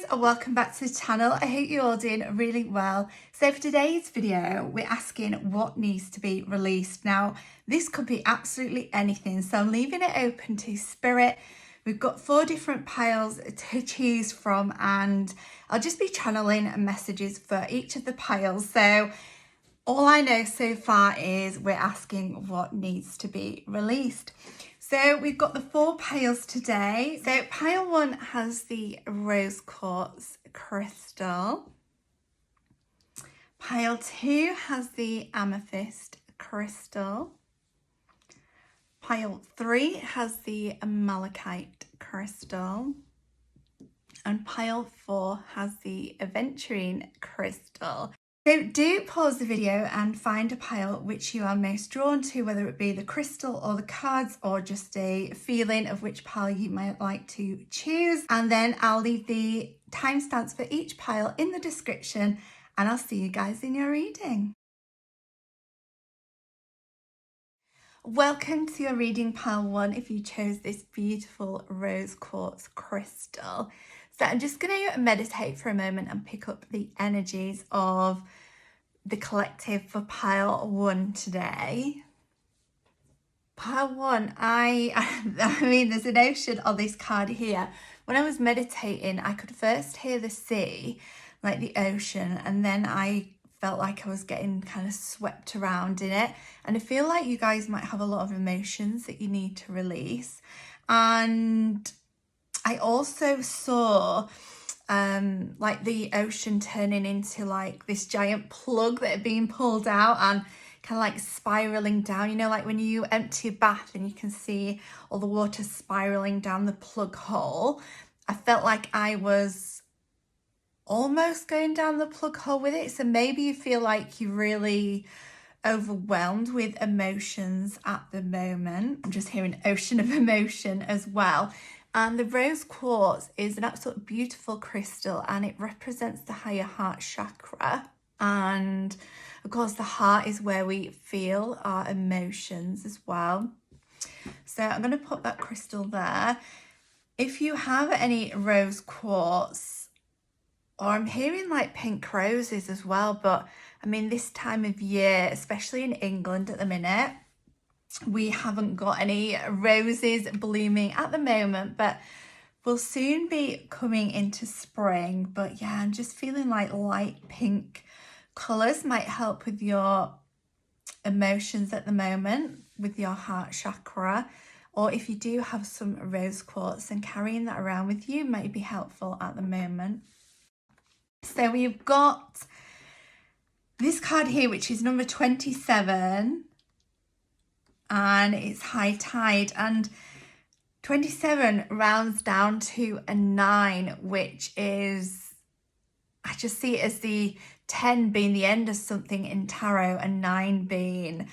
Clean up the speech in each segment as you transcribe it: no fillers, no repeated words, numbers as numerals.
guys, and welcome back to the channel. I hope you're all doing really well. So for today's video, we're asking what needs to be released. Now, this could be absolutely anything, so I'm leaving it open to spirit. We've got 4 different piles to choose from, and I'll just be channeling messages for each of the piles. So all I know so far is we're asking what needs to be released. So we've got the 4 piles today. So pile 1 has the rose quartz crystal. Pile 2 has the amethyst crystal. Pile 3 has the malachite crystal. And pile 4 has the aventurine crystal. So do pause the video and find a pile which you are most drawn to, whether it be the crystal or the cards or just a feeling of which pile you might like to choose. And then I'll leave the timestamps for each pile in the description, and I'll see you guys in your reading. Welcome to your reading, pile 1, if you chose this beautiful rose quartz crystal. So I'm just going to meditate for a moment and pick up the energies of the collective for pile 1 today. Pile 1, I mean, there's an ocean on this card here. When I was meditating, I could first hear the sea, like the ocean, and then I felt like I was getting kind of swept around in it. And I feel like you guys might have a lot of emotions that you need to release. And I also saw like the ocean turning into like this giant plug that had been pulled out and kind of like spiraling down, you know, like when you empty a bath and you can see all the water spiraling down the plug hole. I felt like I was almost going down the plug hole with it. So maybe you feel like you're really overwhelmed with emotions at the moment. I'm just hearing ocean of emotion as well. And the rose quartz is an absolute beautiful crystal, and it represents the higher heart chakra. And of course, the heart is where we feel our emotions as well. So I'm going to put that crystal there. If you have any rose quartz, or I'm hearing like pink roses as well, but I mean, this time of year, especially in England at the minute, we haven't got any roses blooming at the moment, but we'll soon be coming into spring. But yeah, I'm just feeling like light pink colours might help with your emotions at the moment, with your heart chakra. Or if you do have some rose quartz, and carrying that around with you might be helpful at the moment. So we've got this card here, which is number 27. And it's high tide, and 27 rounds down to a 9, which is, I just see it as the 10 being the end of something in tarot, and 9 being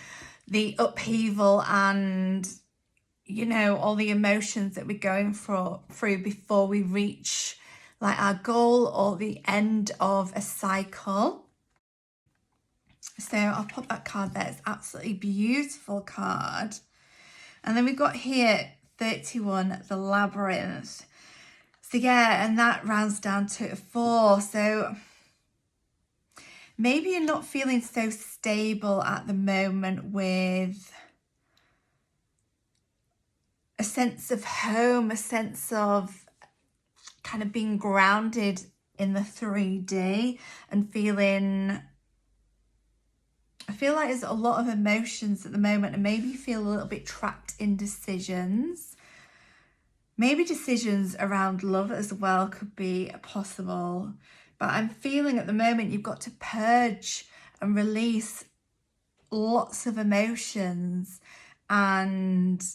the upheaval and, you know, all the emotions that we're going through before we reach like our goal or the end of a cycle. So I'll pop that card there. It's absolutely beautiful card. And then we've got here 31, the labyrinth. So yeah, and that rounds down to a 4. So maybe you're not feeling so stable at the moment, with a sense of home, a sense of kind of being grounded in the 3D and feeling, I feel like there's a lot of emotions at the moment, and maybe you feel a little bit trapped in decisions. Maybe decisions around love as well could be possible. But I'm feeling at the moment you've got to purge and release lots of emotions. And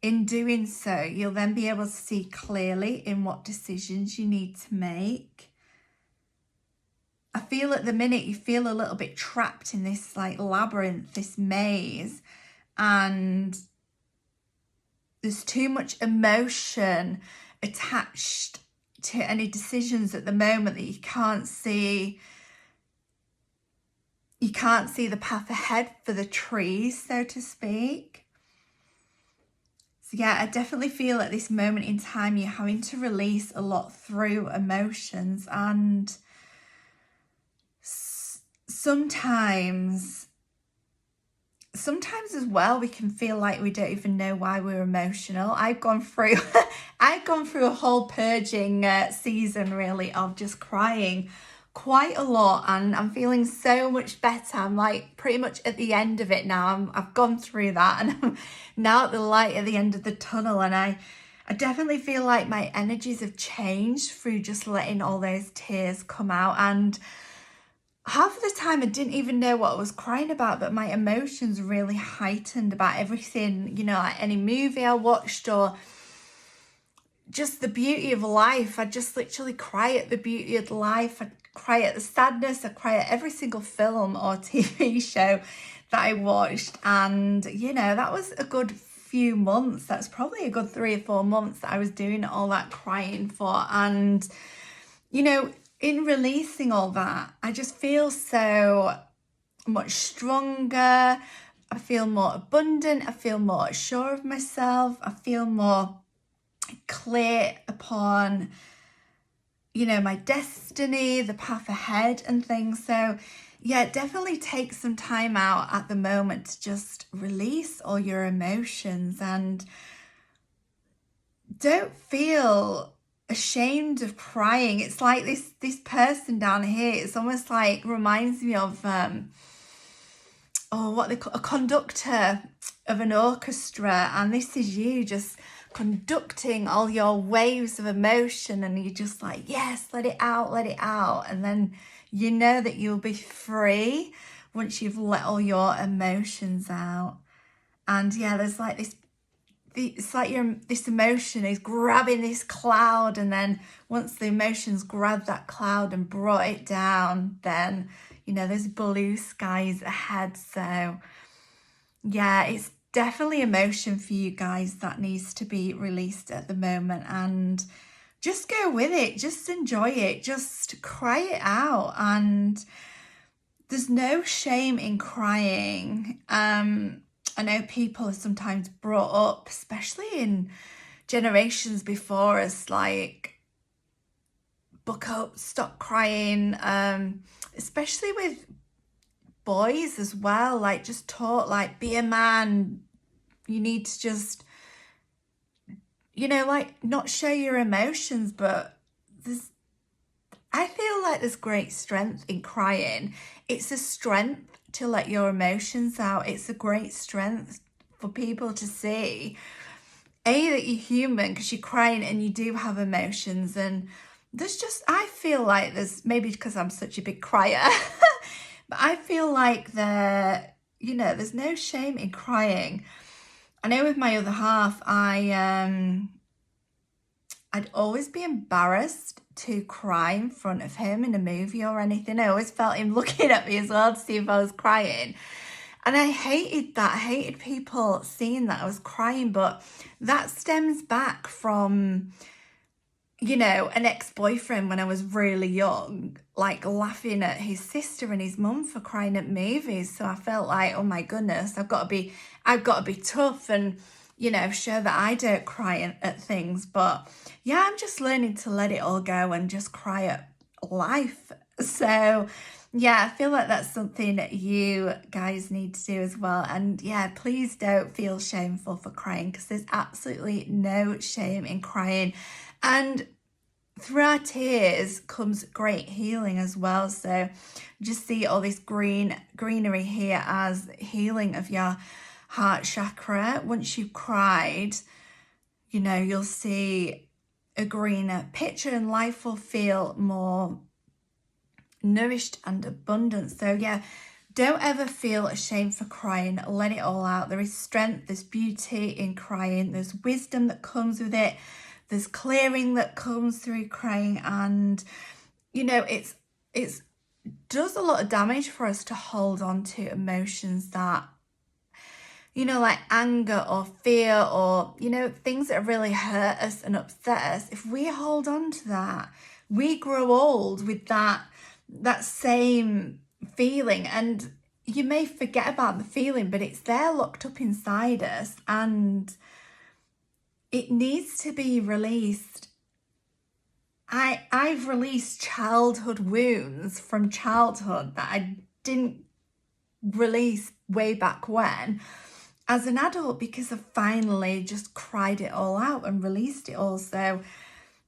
in doing so, you'll then be able to see clearly in what decisions you need to make. I feel at the minute you feel a little bit trapped in this like labyrinth, this maze, and there's too much emotion attached to any decisions at the moment that you can't see. You can't see the path ahead for the trees, so to speak. So yeah, I definitely feel at this moment in time you're having to release a lot through emotions, and sometimes as well we can feel like we don't even know why we're emotional. I've gone through a whole purging season really of just crying quite a lot, and I'm feeling so much better. I'm like pretty much at the end of it now. I've gone through that, and I'm now at the light at the end of the tunnel, and I definitely feel like my energies have changed through just letting all those tears come out. And half of the time I didn't even know what I was crying about, but my emotions really heightened about everything, you know, like any movie I watched or just the beauty of life. I just literally cry at the beauty of life. I cry at the sadness. I cry at every single film or TV show that I watched. And, you know, that was a good few months. That's probably a good 3 or 4 months that I was doing all that crying for. And, you know, in releasing all that, I just feel so much stronger. I feel more abundant. I feel more sure of myself. I feel more clear upon, you know, my destiny, the path ahead and things. So yeah, definitely take some time out at the moment to just release all your emotions, and don't feel ashamed of crying. It's like this person down here, it's almost like reminds me of what they call a conductor of an orchestra, and this is you just conducting all your waves of emotion, and you're just like, yes, let it out, and then you know that you'll be free once you've let all your emotions out. And yeah, there's like it's like this emotion is grabbing this cloud, and then once the emotions grabbed that cloud and brought it down, then, you know, there's blue skies ahead. So yeah, it's definitely emotion for you guys that needs to be released at the moment, and just go with it, just enjoy it, just cry it out. And there's no shame in crying. I know people are sometimes brought up, especially in generations before us, like, buck up, stop crying, especially with boys as well, like just taught like, be a man, you need to just, you know, like not show your emotions. But I feel like there's great strength in crying. It's a strength to let your emotions out. It's a great strength for people to see, A, that you're human because you're crying and you do have emotions. And there's just, I feel like there's, maybe because I'm such a big crier, but I feel like you know, there's no shame in crying. I know with my other half, I'd always be embarrassed to cry in front of him in a movie or anything. I always felt him looking at me as well to see if I was crying. And I hated that. I hated people seeing that I was crying. But that stems back from, you know, an ex-boyfriend when I was really young, like laughing at his sister and his mum for crying at movies. So I felt like, oh my goodness, I've got to be tough and, you know, show that I don't cry at things. But yeah, I'm just learning to let it all go and just cry at life. So yeah, I feel like that's something that you guys need to do as well. And yeah, please don't feel shameful for crying, because there's absolutely no shame in crying. And through our tears comes great healing as well. So just see all this greenery here as healing of your heart chakra. Once you've cried, you know, you'll see a greener picture and life will feel more nourished and abundant. So yeah, don't ever feel ashamed for crying. Let it all out. There is strength, there's beauty in crying, there's wisdom that comes with it, there's clearing that comes through crying. And you know, it's does a lot of damage for us to hold on to emotions that, you know, like anger or fear or, you know, things that really hurt us and upset us. If we hold on to that, we grow old with that same feeling, and you may forget about the feeling, but it's there locked up inside us. And it needs to be released. I've released childhood wounds from childhood that I didn't release way back when as an adult, because I finally just cried it all out and released it all. So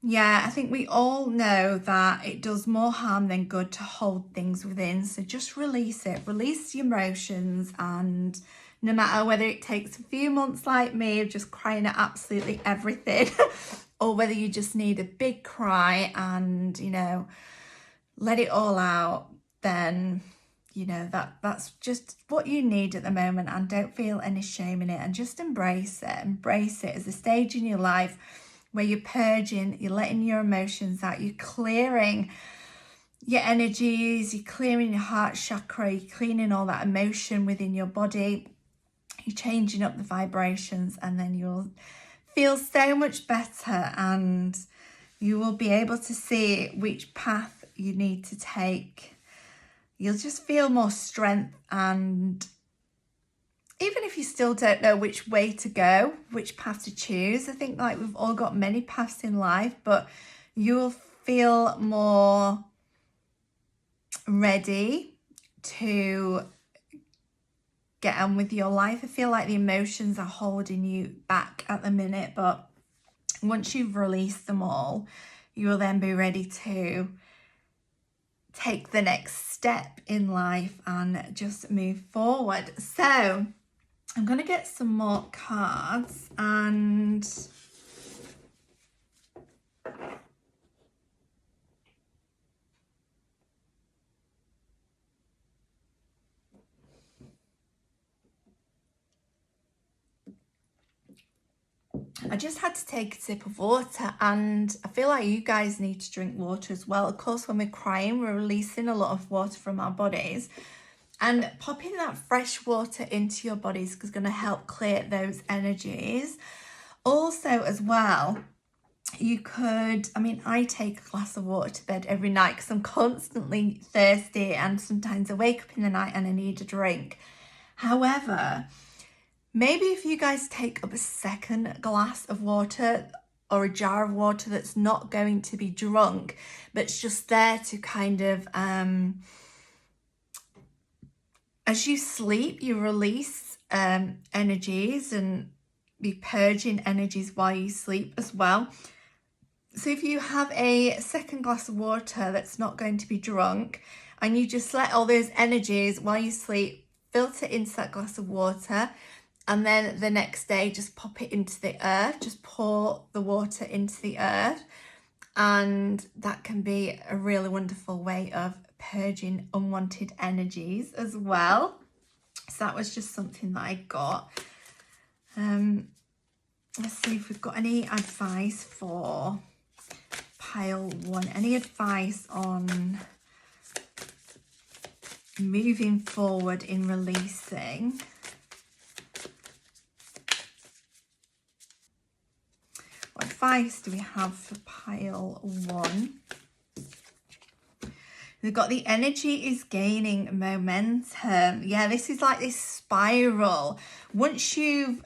yeah, I think we all know that it does more harm than good to hold things within. So just release it, release your emotions, and no matter whether it takes a few months like me of just crying at absolutely everything or whether you just need a big cry and, you know, let it all out, then, you know, that's just what you need at the moment. And don't feel any shame in it, and just embrace it. Embrace it as a stage in your life where you're purging, you're letting your emotions out, you're clearing your energies, you're clearing your heart chakra, you're cleaning all that emotion within your body, you're changing up the vibrations, and then you'll feel so much better, and you will be able to see which path you need to take. You'll just feel more strength, and even if you still don't know which way to go, which path to choose, I think like we've all got many paths in life, but you'll feel more ready to get on with your life. I feel like the emotions are holding you back at the minute, but once you've released them all, you will then be ready to take the next step in life and just move forward. So I'm going to get some more cards, and I just had to take a sip of water, and I feel like you guys need to drink water as well. Of course, when we're crying, we're releasing a lot of water from our bodies, and popping that fresh water into your bodies is going to help clear those energies. Also as well, you could, I mean, I take a glass of water to bed every night because I'm constantly thirsty, and sometimes I wake up in the night and I need a drink. However, maybe if you guys take up a second glass of water or a jar of water that's not going to be drunk, but it's just there to kind of, as you sleep, you release energies and be purging energies while you sleep as well. So if you have a second glass of water that's not going to be drunk, and you just let all those energies while you sleep filter into that glass of water, and then the next day just pop it into the earth, just pour the water into the earth, and that can be a really wonderful way of purging unwanted energies as well. So that was just something that I got. Let's see if we've got any advice for pile one. Any advice on moving forward in releasing? What advice do we have for pile one? We've got the energy is gaining momentum. Yeah, this is like this spiral. Once you've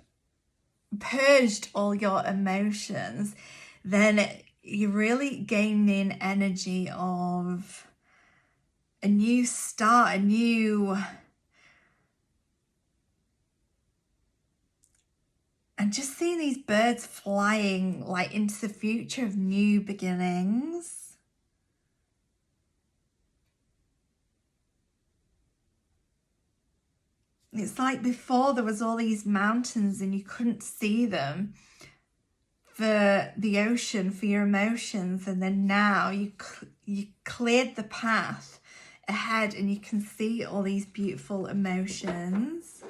purged all your emotions, then you're really gaining energy of a new start, a new... And just seeing these birds flying like into the future of new beginnings. It's like before there was all these mountains and you couldn't see them for the ocean, for your emotions. And then now you cleared the path ahead and you can see all these beautiful emotions.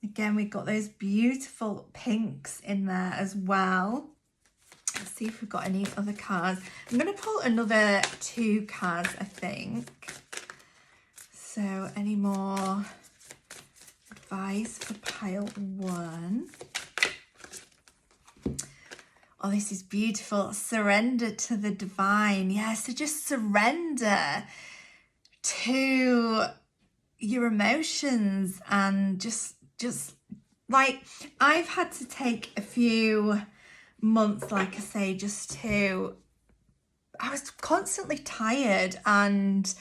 Again, we've got those beautiful pinks in there as well. Let's see if we've got any other cards. I'm going to pull another 2 cards, I think. So, any more advice for pile 1? Oh, this is beautiful. Surrender to the divine. Yeah, so just surrender to your emotions and just Like, I've had to take a few months, like I say, I was constantly tired and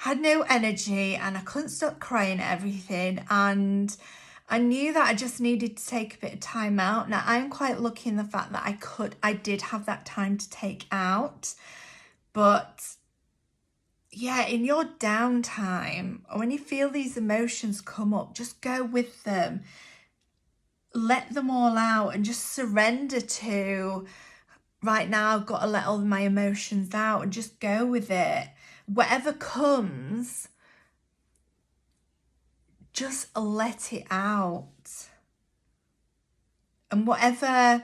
had no energy, and I couldn't stop crying at everything, and I knew that I just needed to take a bit of time out. Now, I'm quite lucky in the fact that I did have that time to take out, but yeah, in your downtime, or when you feel these emotions come up, just go with them. Let them all out and just surrender to, right now I've got to let all my emotions out, and just go with it. Whatever comes, just let it out. And whatever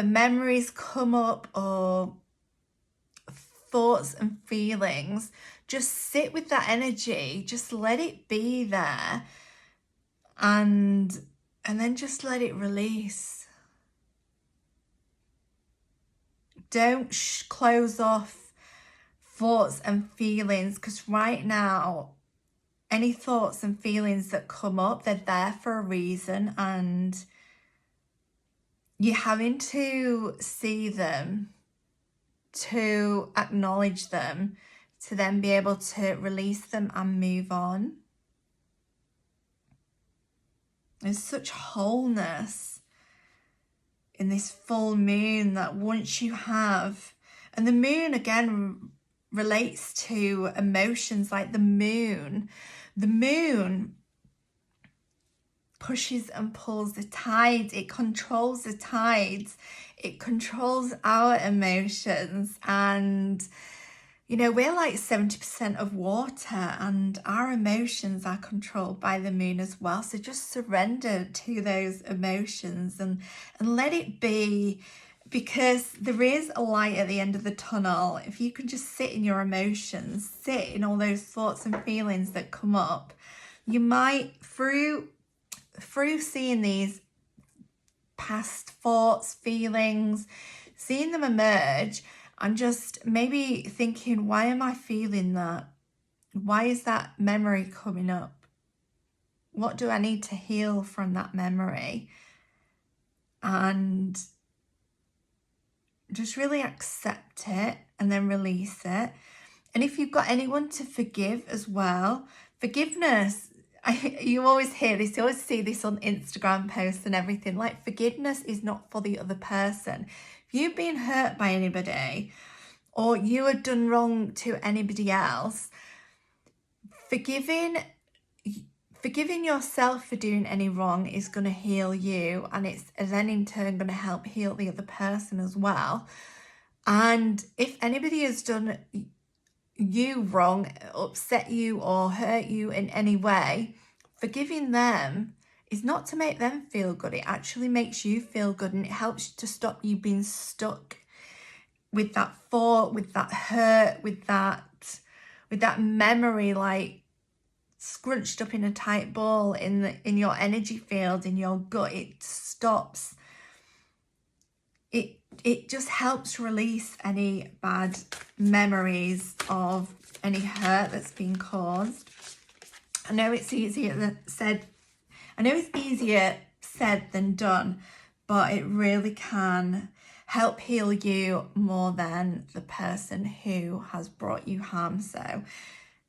memories come up or thoughts and feelings, just sit with that energy, just let it be there, and then just let it release. Don't close off thoughts and feelings, because right now, any thoughts and feelings that come up, they're there for a reason, and you're having to see them, to acknowledge them, to then be able to release them and move on. There's such wholeness in this full moon that once you have, and the moon again relates to emotions. Like the moon pushes and pulls the tides. It controls the tides. It controls our emotions. And you know, we're like 70% of water, and our emotions are controlled by the moon as well. So just surrender to those emotions and let it be, because there is a light at the end of the tunnel. If you can just sit in your emotions, sit in all those thoughts and feelings that come up, you might, through seeing these past thoughts, feelings, seeing them emerge, and just maybe thinking, why am I feeling that? Why is that memory coming up? What do I need to heal from that memory? And just really accept it and then release it. And if you've got anyone to forgive as well, forgiveness, you always hear this, you always see this on Instagram posts and everything, like forgiveness is not for the other person. If you've been hurt by anybody, or you had done wrong to anybody else, forgiving yourself for doing any wrong is going to heal you, and it's then in turn going to help heal the other person as well. And if anybody has done you wrong, upset you or hurt you in any way, forgiving them is not to make them feel good. It actually makes you feel good, and it helps to stop you being stuck with that thought, with that hurt, with that memory, like scrunched up in a tight ball in your energy field, in your gut. It stops. It just helps release any bad memories of any hurt that's been caused. I know it's easier said than done, but it really can help heal you more than the person who has brought you harm. So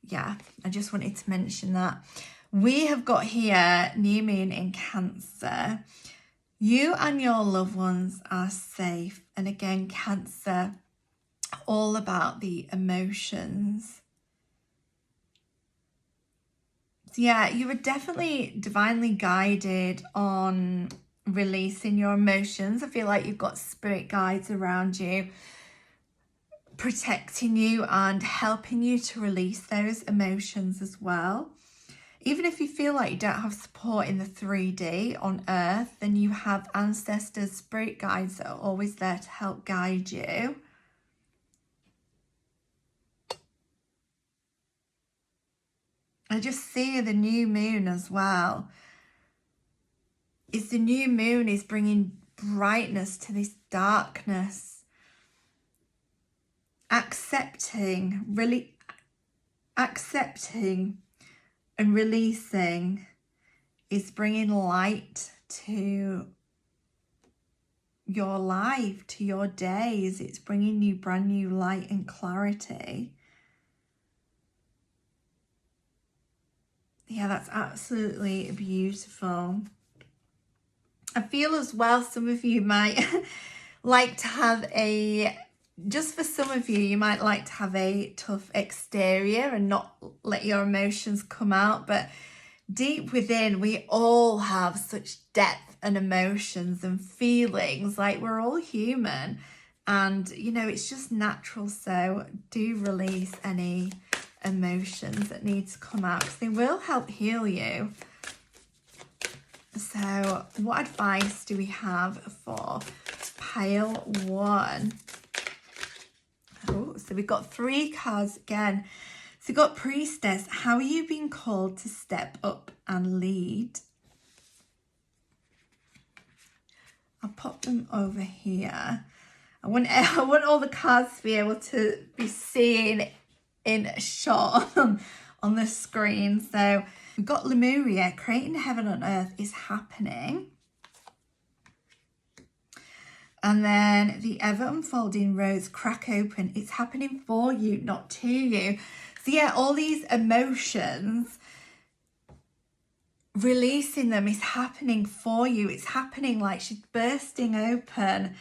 yeah, I just wanted to mention that. We have got here new moon in Cancer. You and your loved ones are safe. And again, Cancer, all about the emotions. So yeah, you were definitely divinely guided on releasing your emotions. I feel like you've got spirit guides around you, protecting you and helping you to release those emotions as well. Even if you feel like you don't have support in the 3D on Earth, then you have ancestors, spirit guides that are always there to help guide you. I just see the new moon as well. It's the new moon is bringing brightness to this darkness. Accepting and releasing is bringing light to your life, to your days. It's bringing you brand new light and clarity. Yeah, that's absolutely beautiful. I feel as well some of you might like to have just for some of you, you might like to have a tough exterior and not let your emotions come out. But deep within, we all have such depth and emotions and feelings. Like, we're all human. And, you know, it's just natural. So do release any emotions that need to come out, because they will help heal you. So what advice do we have for pile 1? Oh, so we've got 3 cards again. So we've got Priestess. How are you being called to step up and lead? I'll pop them over here. I want all the cards to be able to be seen in shot on the screen. So we've got Lemuria. Creating heaven on earth is happening. And then the ever unfolding rose, crack open. It's happening for you, not to you. So yeah, all these emotions, releasing them is happening for you. It's happening, like she's bursting open.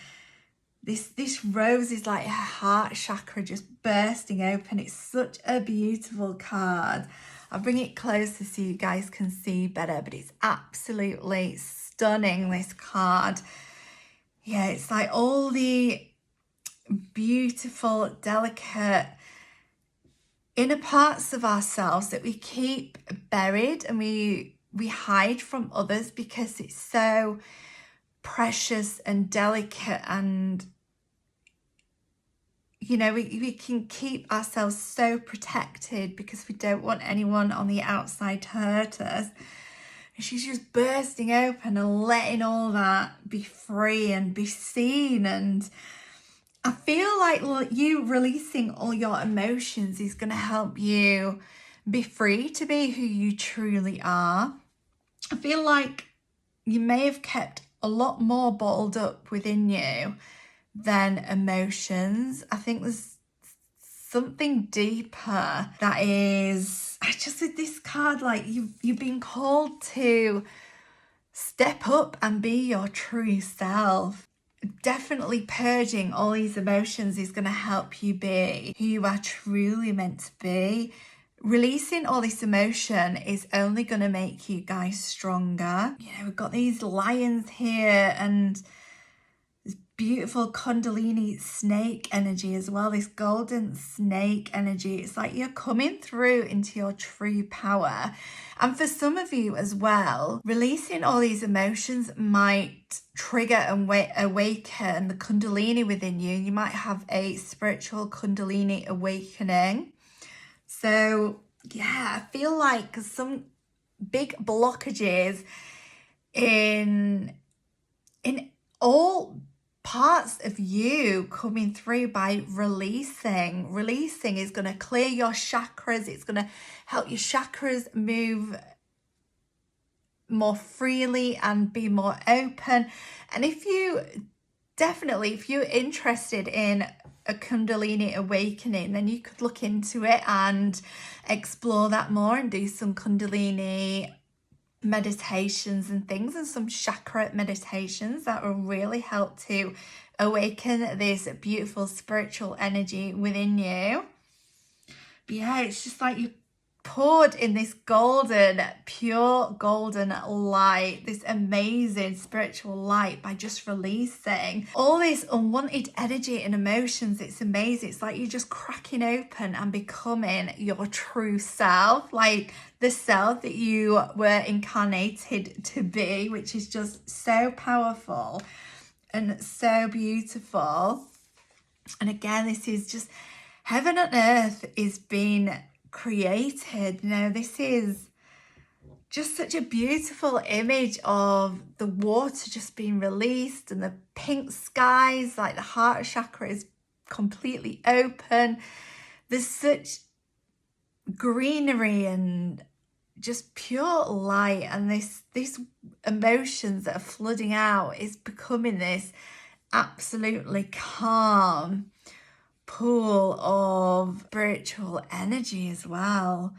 This rose is like her heart chakra just bursting open. It's such a beautiful card. I'll bring it closer so you guys can see better, but it's absolutely stunning, this card. Yeah, it's like all the beautiful, delicate inner parts of ourselves that we keep buried and we hide from others because it's so precious and delicate, and you know, we can keep ourselves so protected because we don't want anyone on the outside to hurt us. And she's just bursting open and letting all that be free and be seen. And I feel like you releasing all your emotions is going to help you be free to be who you truly are. I feel like you may have kept a lot more bottled up within you than emotions. I think there's something deeper that is, I just with this card, like you've been called to step up and be your true self. Definitely purging all these emotions is going to help you be who you are truly meant to be. Releasing all this emotion is only going to make you guys stronger. You know, we've got these lions here and beautiful Kundalini snake energy as well, this golden snake energy. It's like you're coming through into your true power. And for some of you as well, releasing all these emotions might trigger and awaken the Kundalini within you. You might have a spiritual Kundalini awakening. So yeah, I feel like some big blockages in all parts of you coming through by releasing. Releasing is going to clear your chakras. It's going to help your chakras move more freely and be more open. And if you're interested in a Kundalini awakening, then you could look into it and explore that more and do some Kundalini meditations and things, and some chakra meditations that will really help to awaken this beautiful spiritual energy within you. But yeah, it's just like you poured in this golden, pure golden light, this amazing spiritual light by just releasing all this unwanted energy and emotions. It's amazing. It's like you're just cracking open and becoming your true self, like the self that you were incarnated to be, which is just so powerful and so beautiful. And again, this is just heaven on earth is being created. You know, this is just such a beautiful image of the water just being released and the pink skies, like the heart chakra is completely open. There's such greenery and just pure light, and these emotions that are flooding out is becoming this absolutely calm pool of spiritual energy as well.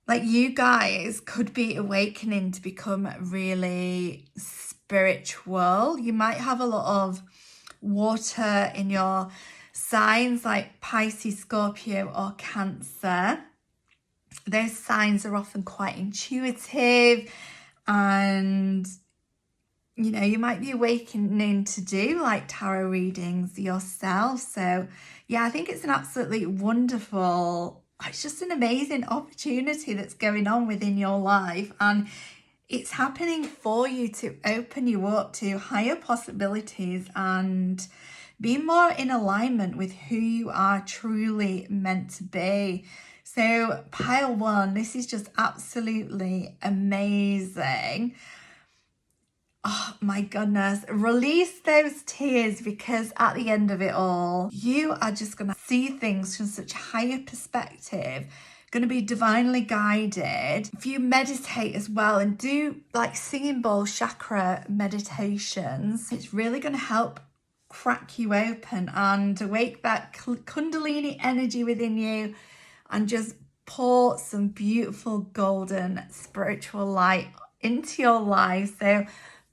Like, you guys could be awakening to become really spiritual. You might have a lot of water in your signs, like Pisces, Scorpio, or Cancer. Those signs are often quite intuitive, and you know, you might be awakening to do like tarot readings yourself. So yeah, I think it's an absolutely wonderful, it's just an amazing opportunity that's going on within your life, and it's happening for you to open you up to higher possibilities and be more in alignment with who you are truly meant to be. So pile one, this is just absolutely amazing. Oh my goodness, release those tears, because at the end of it all, you are just going to see things from such a higher perspective, going to be divinely guided. If you meditate as well and do like singing bowl chakra meditations, it's really going to help crack you open and awake that kundalini energy within you and just pour some beautiful golden spiritual light into your life. So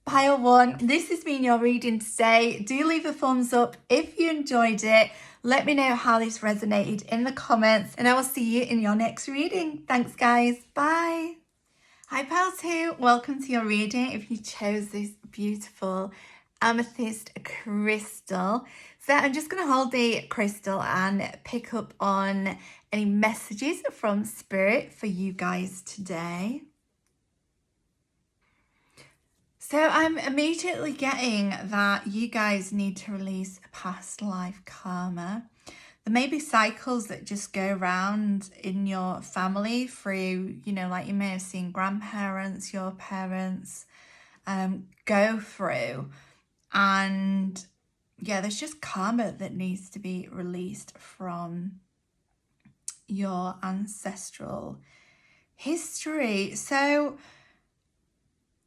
pile one, this has been your reading today. Do leave a thumbs up if you enjoyed it. Let me know how this resonated in the comments, and I will see you in your next reading. Thanks guys, bye. Hi pile two, welcome to your reading if you chose this beautiful amethyst crystal. So I'm just going to hold the crystal and pick up on any messages from spirit for you guys today. So I'm immediately getting that you guys need to release past life karma. There may be cycles that just go around in your family through, you know, like you may have seen grandparents, your parents go through. And yeah, there's just karma that needs to be released from your ancestral history. So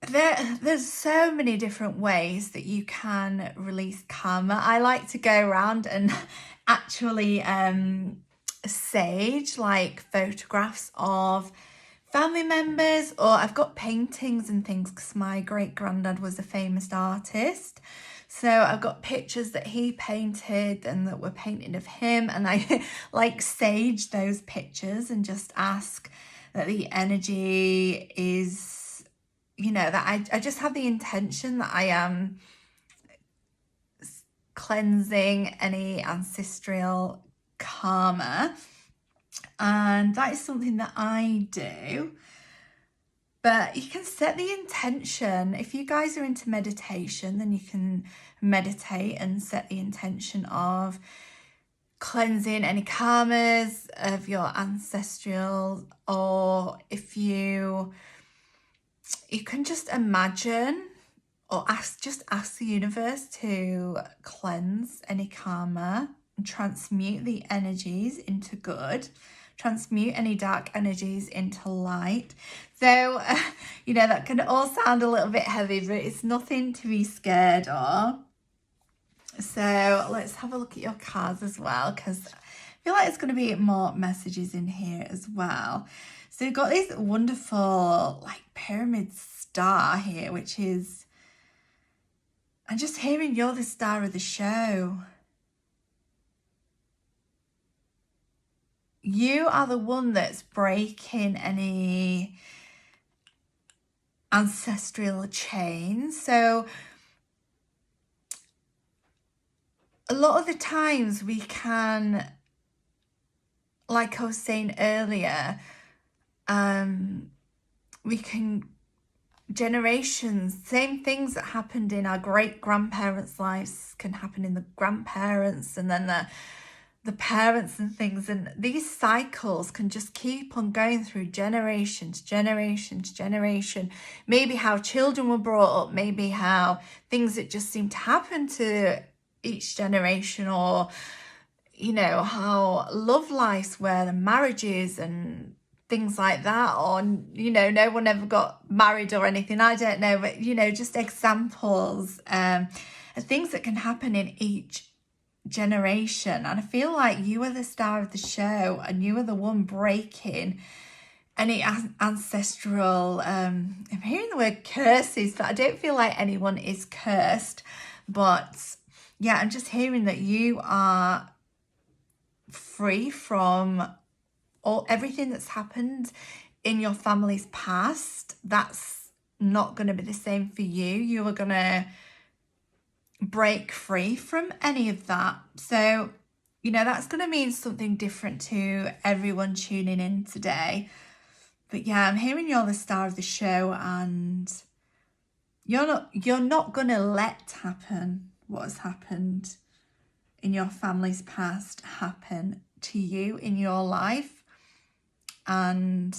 there's so many different ways that you can release karma. I like to go around and actually sage like photographs of family members, or I've got paintings and things because my great granddad was a famous artist. So I've got pictures that he painted and that were painted of him, and I like sage those pictures and just ask that the energy is, you know, that I just have the intention that I am cleansing any ancestral karma, and that is something that I do. But you can set the intention. If you guys are into meditation, then you can meditate and set the intention of cleansing any karmas of your ancestral, or if you can just imagine or just ask the universe to cleanse any karma and transmute the energies into good, transmute any dark energies into light. So, you know, that can all sound a little bit heavy, but it's nothing to be scared of. So let's have a look at your cards as well, because I feel like there's going to be more messages in here as well. So you've got this wonderful like pyramid star here, which is, I'm just hearing you're the star of the show. You are the one that's breaking any ancestral chains. So a lot of the times we can, like I was saying earlier, we can, generations, same things that happened in our great grandparents' lives can happen in the grandparents, and then the parents and things, and these cycles can just keep on going through generation to generation to generation. Maybe how children were brought up, maybe how things that just seem to happen to each generation, or you know, how love lives were, the marriages and things like that, or, you know, no one ever got married or anything, I don't know, but, you know, just examples of things that can happen in each generation. And I feel like you are the star of the show, and you are the one breaking any ancestral, I'm hearing the word curses, but I don't feel like anyone is cursed. But yeah, I'm just hearing that you are free from everything that's happened in your family's past. That's not going to be the same for you. You are going to break free from any of that. So, you know, that's going to mean something different to everyone tuning in today. But yeah, I'm hearing you're the star of the show, and you're not going to let happen what has happened in your family's past happen to you in your life. And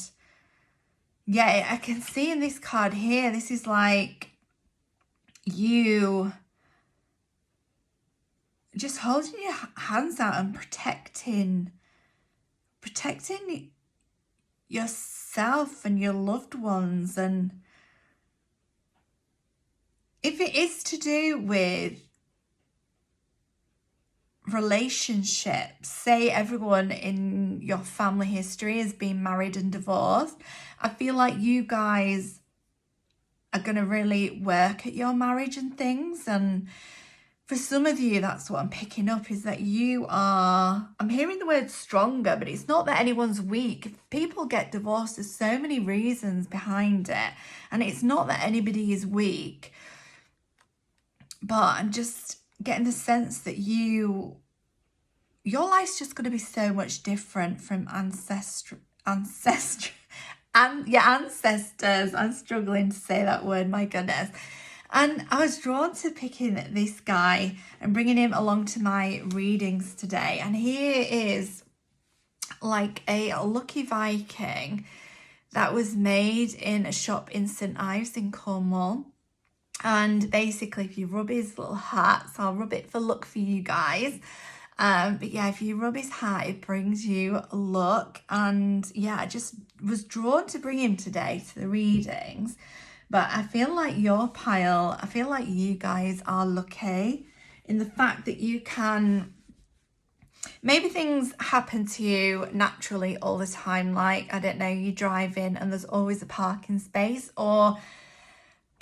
yeah, I can see in this card here, this is like you just holding your hands out and protecting yourself and your loved ones. And if it is to do with relationships, say everyone in your family history has been married and divorced, I feel like you guys are going to really work at your marriage and things. And for some of you, that's what I'm picking up, is that you are, I'm hearing the word stronger, but it's not that anyone's weak. If people get divorced, there's so many reasons behind it, and it's not that anybody is weak. But I'm just getting the sense that your life's just going to be so much different from and your ancestors. I'm struggling to say that word, my goodness. And I was drawn to picking this guy and bringing him along to my readings today. And he is like a lucky Viking that was made in a shop in St Ives in Cornwall. And basically, if you rub his little hat, so I'll rub it for luck for you guys. But yeah, if you rub his hat, it brings you luck. And yeah, I just was drawn to bring him today to the readings. But I feel like your pile, I feel like you guys are lucky in the fact that you can, maybe things happen to you naturally all the time. Like, I don't know, you drive in and there's always a parking space, or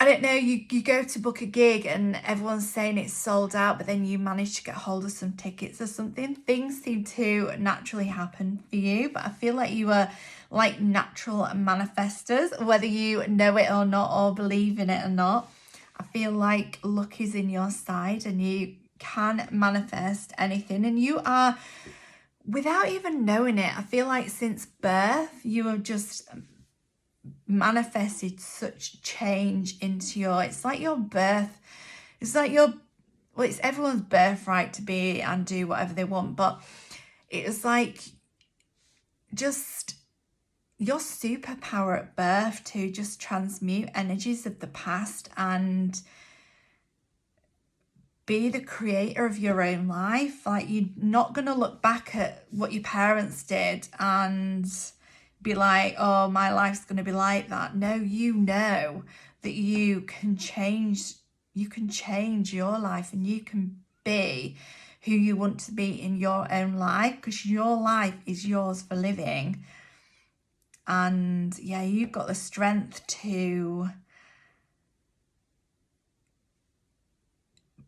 I don't know, you go to book a gig and everyone's saying it's sold out, but then you manage to get hold of some tickets or something. Things seem to naturally happen for you, but I feel like you are like natural manifestors, whether you know it or not, or believe in it or not. I feel like luck is in your side and you can manifest anything. And you are, without even knowing it, I feel like since birth, you have just manifested such change into it's like your birth, it's like well, it's everyone's birthright to be and do whatever they want, but it's like just your superpower at birth to just transmute energies of the past and be the creator of your own life. Like, you're not going to look back at what your parents did and be like, oh, my life's going to be like that. No, you know that you can change your life, and you can be who you want to be in your own life, because your life is yours for living. And yeah, you've got the strength to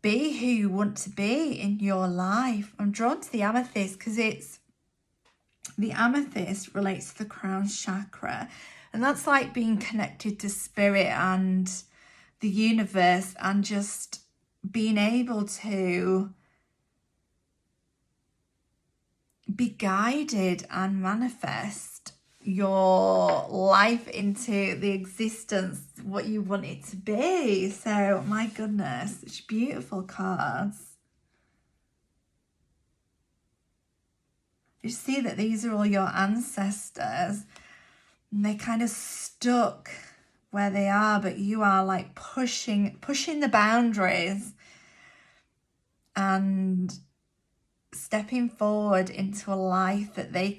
be who you want to be in your life. I'm drawn to the amethyst because the amethyst relates to the crown chakra, and that's like being connected to spirit and the universe, and just being able to be guided and manifest your life into the existence what you want it to be. So my goodness, it's beautiful cards. You see that these are all your ancestors, and they're kind of stuck where they are, but you are like pushing the boundaries and stepping forward into a life that they're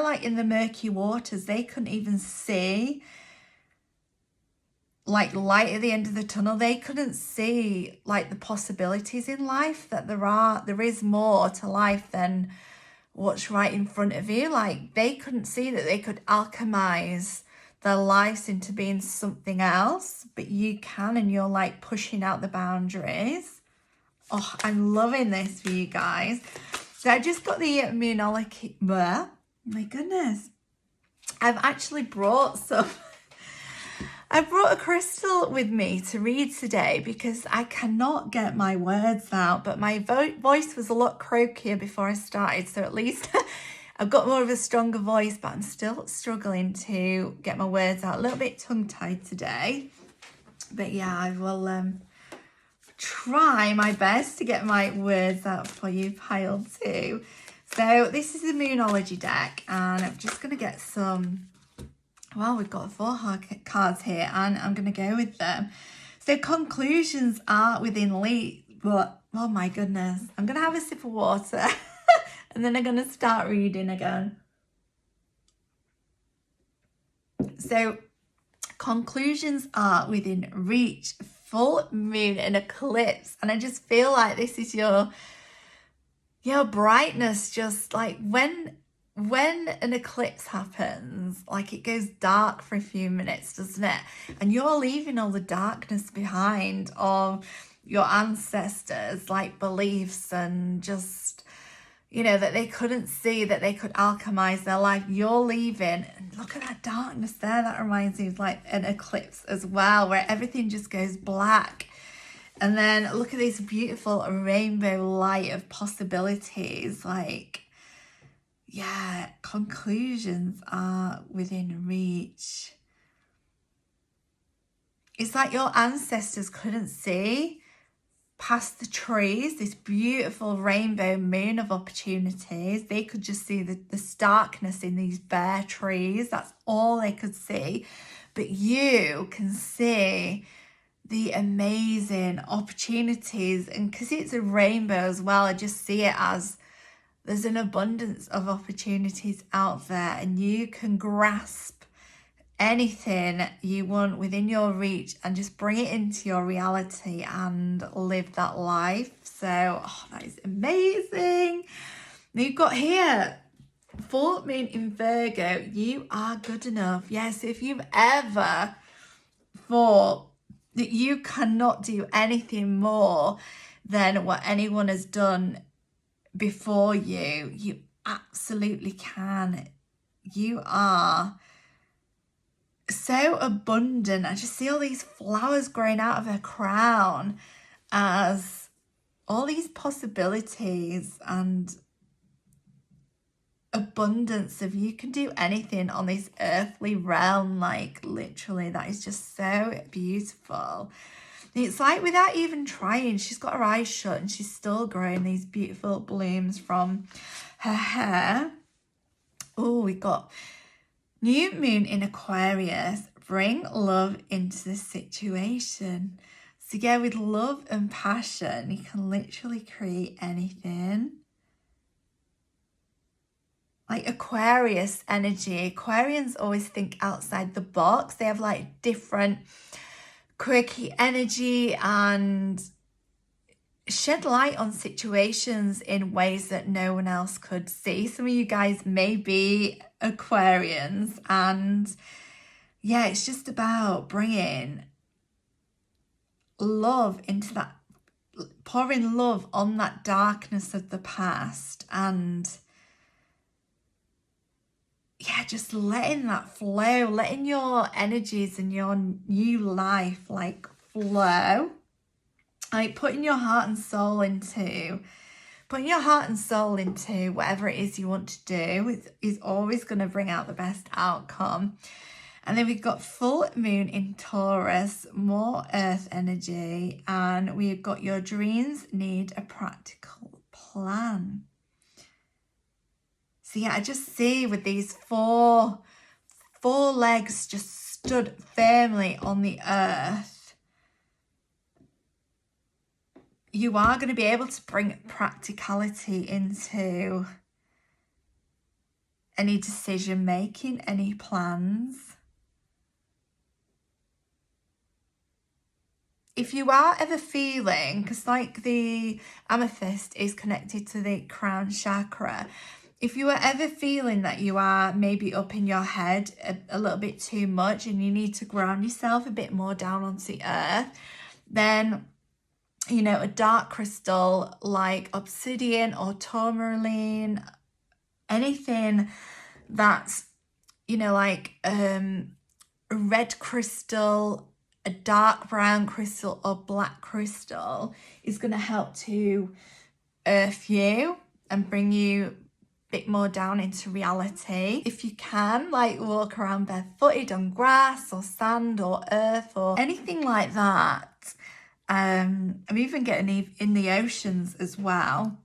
like in the murky waters. They couldn't even see like light at the end of the tunnel. They couldn't see like the possibilities in life, that there is more to life than what's right in front of you. Like they couldn't see that they could alchemize their lives into being something else, but you can, and you're like pushing out the boundaries. Oh, I'm loving this for you guys. So I just got the Moonology. My goodness. I've actually brought some. I brought a crystal with me to read today because I cannot get my words out, but my voice was a lot croakier before I started, so at least I've got more of a stronger voice, but I'm still struggling to get my words out. A little bit tongue-tied today, but yeah, I will try my best to get my words out for you, pile two. So this is the Moonology deck, and I'm just going to get some. Well, we've got 4 cards here, and I'm going to go with them. So conclusions are within reach. But oh my goodness, I'm going to have a sip of water and then I'm going to start reading again. So conclusions are within reach. Full moon and eclipse, and I just feel like this is your brightness. Just like when an eclipse happens, like it goes dark for a few minutes, doesn't it? And you're leaving all the darkness behind of your ancestors, like beliefs and just, that they couldn't see, that they could alchemize their life. You're leaving, and look at that darkness there. That reminds me of like an eclipse as well, where everything just goes black. And then look at this beautiful rainbow light of possibilities. Like, yeah, conclusions are within reach. It's like your ancestors couldn't see past the trees, this beautiful rainbow moon of opportunities. They could just see the starkness in these bare trees. That's all they could see. But you can see the amazing opportunities. And because it's a rainbow as well, I just see it as there's an abundance of opportunities out there, and you can grasp anything you want within your reach and just bring it into your reality and live that life. So, that is amazing. Now you've got here, full moon in Virgo, you are good enough. Yes, if you've ever thought that you cannot do anything more than what anyone has done before you, you absolutely can. You are so abundant. I just see all these flowers growing out of her crown as all these possibilities and abundance of you can do anything on this earthly realm. Like literally, that is just so beautiful. It's like without even trying, she's got her eyes shut and she's still growing these beautiful blooms from her hair. Oh, we got new moon in Aquarius. Bring love into the situation. So yeah, with love and passion, you can literally create anything. Like Aquarius energy. Aquarians always think outside the box. They have like different quirky energy and shed light on situations in ways that no one else could see. Some of you guys may be Aquarians, and yeah, it's just about bringing love into that, pouring love on that darkness of the past, and yeah, just letting that flow, letting your energies and your new life like flow. Like putting your heart and soul into whatever it is you want to do is always going to bring out the best outcome. And then we've got full moon in Taurus, more earth energy, and we've got your dreams need a practical plan. So yeah, I just see with these four legs just stood firmly on the earth. you are going to be able to bring practicality into any decision making, any plans. If you are ever feeling, because like the amethyst is connected to the crown chakra, if you are ever feeling that you are maybe up in your head a little bit too much and you need to ground yourself a bit more down onto the earth, then, you know, a dark crystal like obsidian or tourmaline, anything that's, you know, like a red crystal, a dark brown crystal or black crystal is going to help to earth you and bring you a bit more down into reality. If you can, like, walk around barefooted on grass or sand or earth or anything like that. I'm even getting in the oceans as well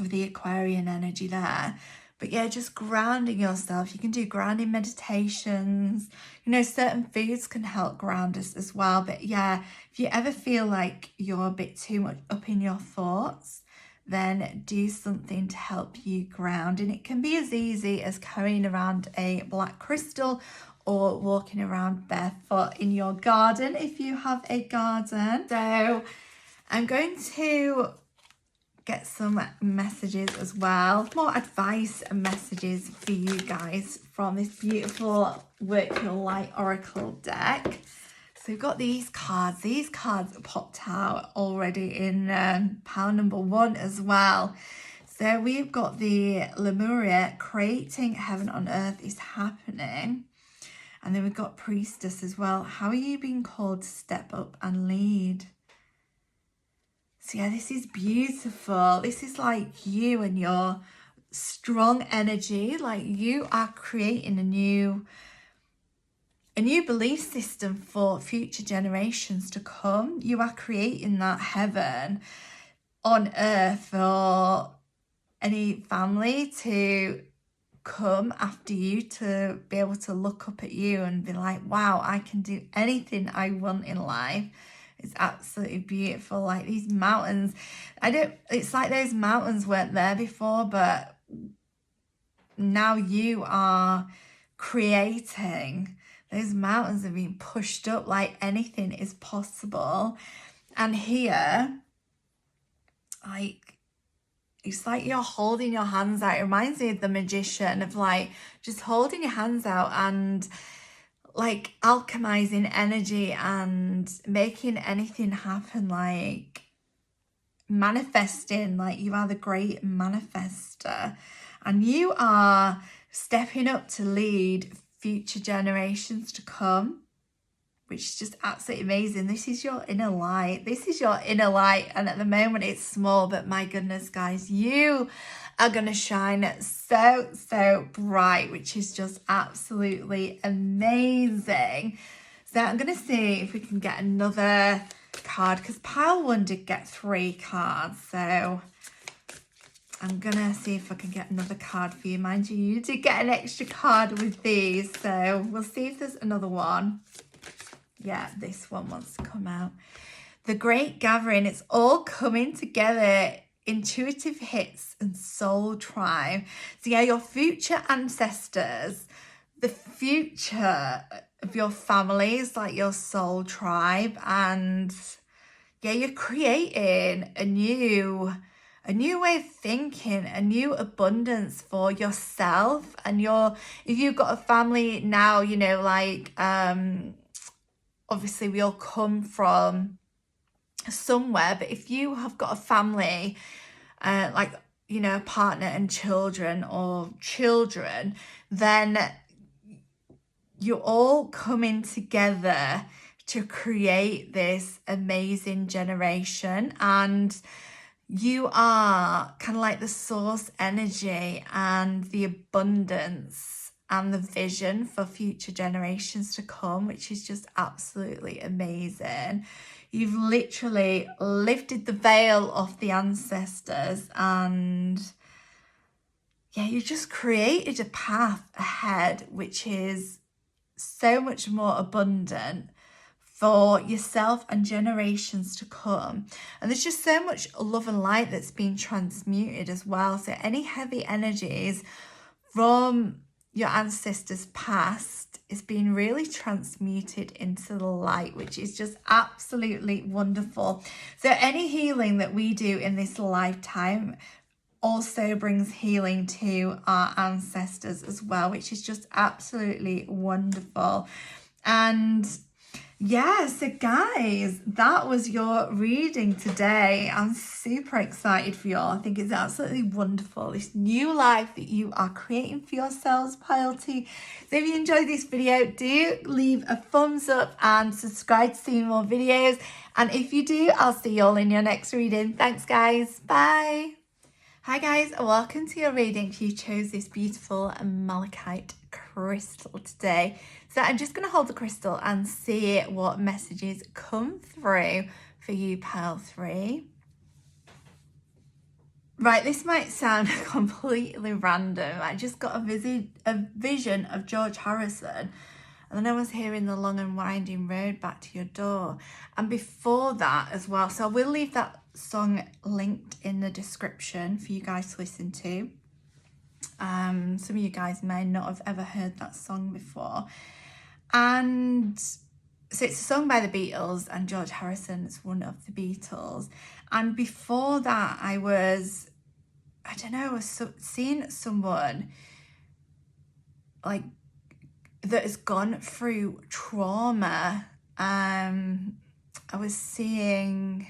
with the Aquarian energy there. But yeah, just grounding yourself. You can do grounding meditations. You know, certain foods can help ground us as well. But yeah, if you ever feel like you're a bit too much up in your thoughts, then do something to help you ground. And it can be as easy as carrying around a black crystal or walking around barefoot in your garden if you have a garden. So I'm going to get some messages as well, more advice and messages for you guys from this beautiful Work Your Light Oracle deck. So we've got these cards. These cards popped out already in pile number 1 as well. So we've got the Lemuria, creating heaven on earth is happening. And then we've got Priestess as well. How are you being called to step up and lead? So yeah, this is beautiful. This is like you and your strong energy. Like you are creating a new belief system for future generations to come. You are creating that heaven on earth for any family to come after you, to be able to look up at you and be like, wow, I can do anything I want in life. It's absolutely beautiful. Like these mountains, it's like those mountains weren't there before, but now you are creating. Those mountains are being pushed up like anything is possible. And here, like, it's like you're holding your hands out. It reminds me of the magician, of like just holding your hands out and like alchemizing energy and making anything happen, like manifesting. Like you are the great manifester and you are stepping up to lead future generations to come, which is just absolutely amazing. This is your inner light. This is your inner light. And at the moment it's small, but my goodness, guys, you are going to shine so bright, which is just absolutely amazing. So I'm going to see if we can get another card, because pile 1 did get 3 cards. So I'm going to see if I can get another card for you. Mind you, you did get an extra card with these. So we'll see if there's another one. Yeah, this one wants to come out. The Great Gathering. It's all coming together. Intuitive hits and soul tribe. So yeah, your future ancestors, the future of your family is like your soul tribe. And yeah, you're creating a new way of thinking, a new abundance for yourself. And if you've got a family now, you know, like obviously we all come from somewhere, but if you have got a family, like, you know, a partner and children, then you're all coming together to create this amazing generation. And you are kind of like the source energy and the abundance and the vision for future generations to come, which is just absolutely amazing. You've literally lifted the veil off the ancestors, and yeah, you just created a path ahead which is so much more abundant for yourself and generations to come. And there's just so much love and light that's been transmuted as well. So any heavy energies from your ancestors past is being really transmuted into the light, which is just absolutely wonderful. So any healing that we do in this lifetime also brings healing to our ancestors as well, which is just absolutely wonderful. And yeah, so guys, that was your reading today. I'm super excited for y'all. I think it's absolutely wonderful, this new life that you are creating for yourselves, pile 2. So if you enjoyed this video, do leave a thumbs up and subscribe to see more videos. And if you do, I'll see y'all in your next reading. Thanks guys, bye. Hi guys, welcome to your reading. If you chose this beautiful malachite crystal today. So I'm just going to hold the crystal and see what messages come through for you, pile 3. Right, this might sound completely random. I just got a vision of George Harrison. And then I was hearing the long and winding road back to your door. And before that as well, so I will leave that song linked in the description for you guys to listen to. Some of you guys may not have ever heard that song before. And so it's a song by the Beatles, and George Harrison is one of the Beatles. And before that, I was seeing someone like that has gone through trauma. I was seeing,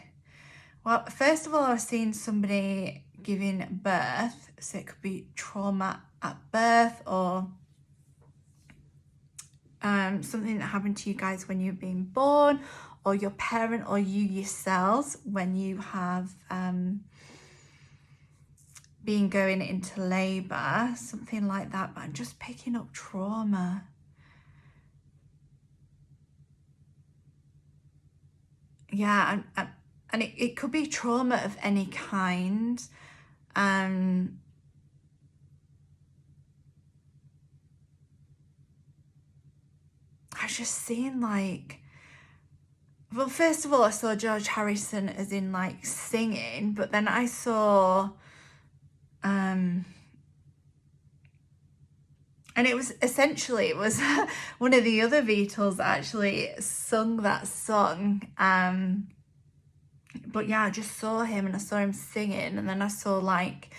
well, first of all, I was seeing somebody giving birth. So it could be trauma at birth, or something that happened to you guys when you're being born, or your parent, or you yourselves when you have been going into labor, something like that. But I'm just picking up trauma. Yeah, and it could be trauma of any kind. I was just seeing like, well, first of all, I saw George Harrison as in like singing, but then I saw, and it was essentially, it was one of the other Beatles that actually sung that song. But yeah, I just saw him and I saw him singing, and then I saw like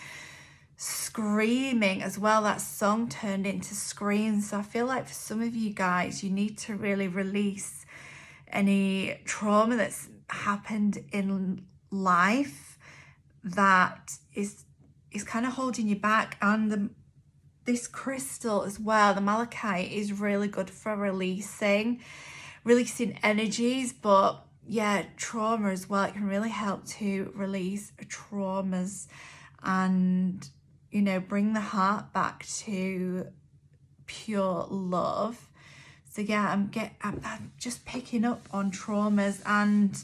screaming as well. That song turned into screams. So I feel like for some of you guys, you need to really release any trauma that's happened in life that is kind of holding you back. And this crystal as well, the malachite, is really good for releasing energies. But yeah, trauma as well, it can really help to release traumas and, you know, bring the heart back to pure love. So yeah, I'm just picking up on traumas, and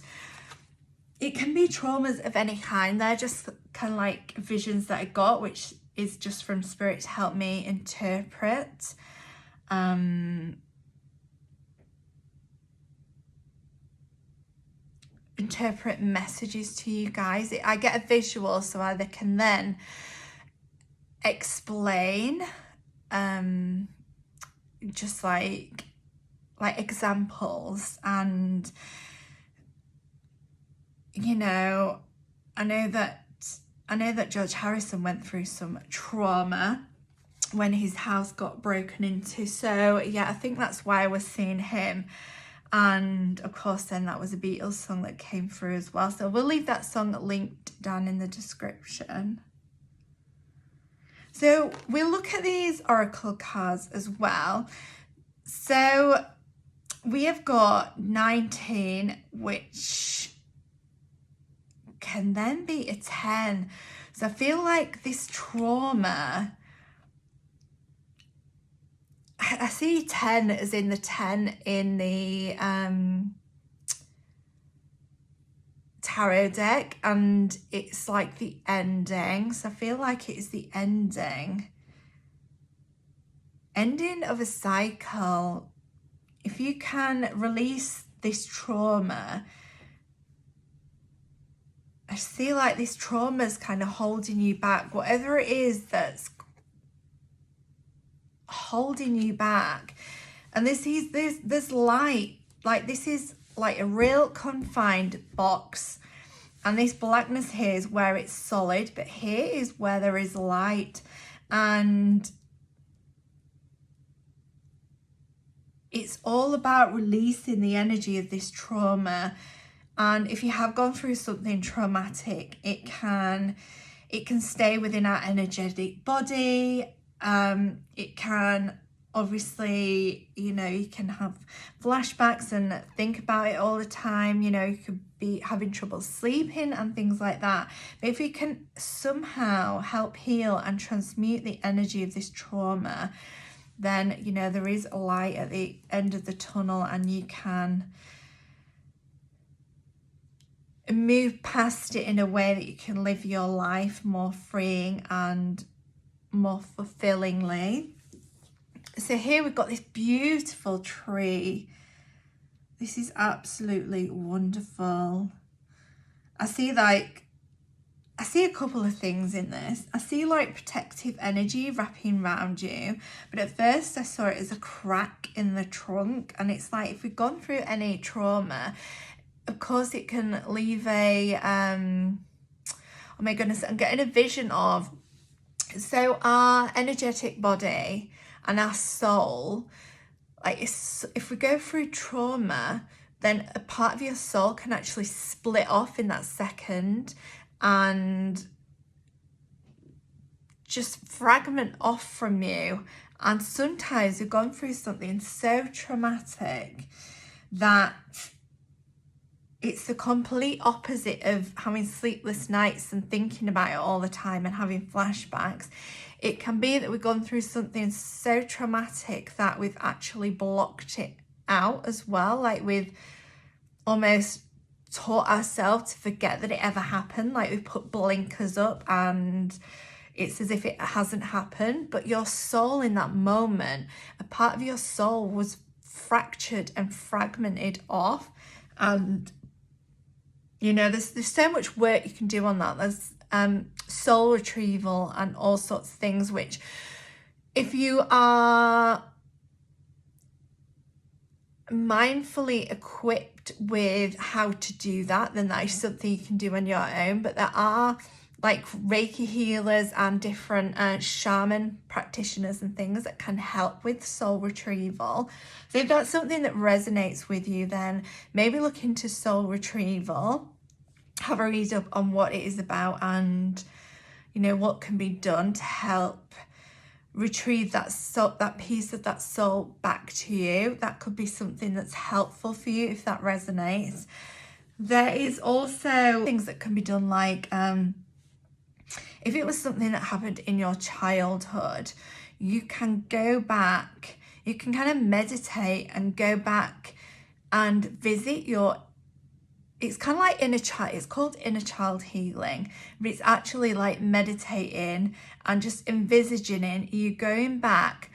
it can be traumas of any kind. They're just kind of like visions that I got, which is just from Spirit to help me interpret. Interpret messages to you guys. I get a visual, so I can then explain just like examples. And you know, I know that George Harrison went through some trauma when his house got broken into. So yeah, I think that's why I was seeing him. And of course then that was a Beatles song that came through as well. So we'll leave that song linked down in the description. So we'll look at these oracle cards as well. So we have got 19, which can then be a 10. So I feel like this trauma, I see 10 as in the 10 in the tarot deck, and it's like the ending. So I feel like it's the ending of a cycle. If you can release this trauma, I see like this trauma is kind of holding you back. Whatever it is that's holding you back. And there's light. Like this is like a real confined box. And this blackness here is where it's solid, but here is where there is light. And it's all about releasing the energy of this trauma. And if you have gone through something traumatic, it can stay within our energetic body. It can obviously, you know, you can have flashbacks and think about it all the time. You know, you could be having trouble sleeping and things like that. But if you can somehow help heal and transmute the energy of this trauma, then, you know, there is a light at the end of the tunnel, and you can move past it in a way that you can live your life more freeing and more fulfillingly. So here we've got this beautiful tree. This is absolutely wonderful. I see a couple of things in this. I see like protective energy wrapping around you, but at first I saw it as a crack in the trunk, and it's like if we've gone through any trauma, of course it can leave a oh my goodness, I'm getting a vision of, so our energetic body and our soul, like if we go through trauma, then a part of your soul can actually split off in that second and just fragment off from you. And sometimes we've gone through something so traumatic that it's the complete opposite of having sleepless nights and thinking about it all the time and having flashbacks. It can be that we've gone through something so traumatic that we've actually blocked it out as well. Like we've almost taught ourselves to forget that it ever happened. Like we put blinkers up and it's as if it hasn't happened. But your soul in that moment, a part of your soul was fractured and fragmented off. And you know, there's so much work you can do on that. There's soul retrieval and all sorts of things, which if you are mindfully equipped with how to do that, then that is something you can do on your own. But there are like Reiki healers and different shaman practitioners and things that can help with soul retrieval. So if that's something that resonates with you, then maybe look into soul retrieval, have a read up on what it is about, and you know what can be done to help retrieve that soul, that piece of that soul back to you. That could be something that's helpful for you if that resonates. There is also things that can be done, like if it was something that happened in your childhood, you can go back, you can kind of meditate and go back and visit your, it's kind of like inner child, it's called inner child healing, but it's actually like meditating and just envisaging you going back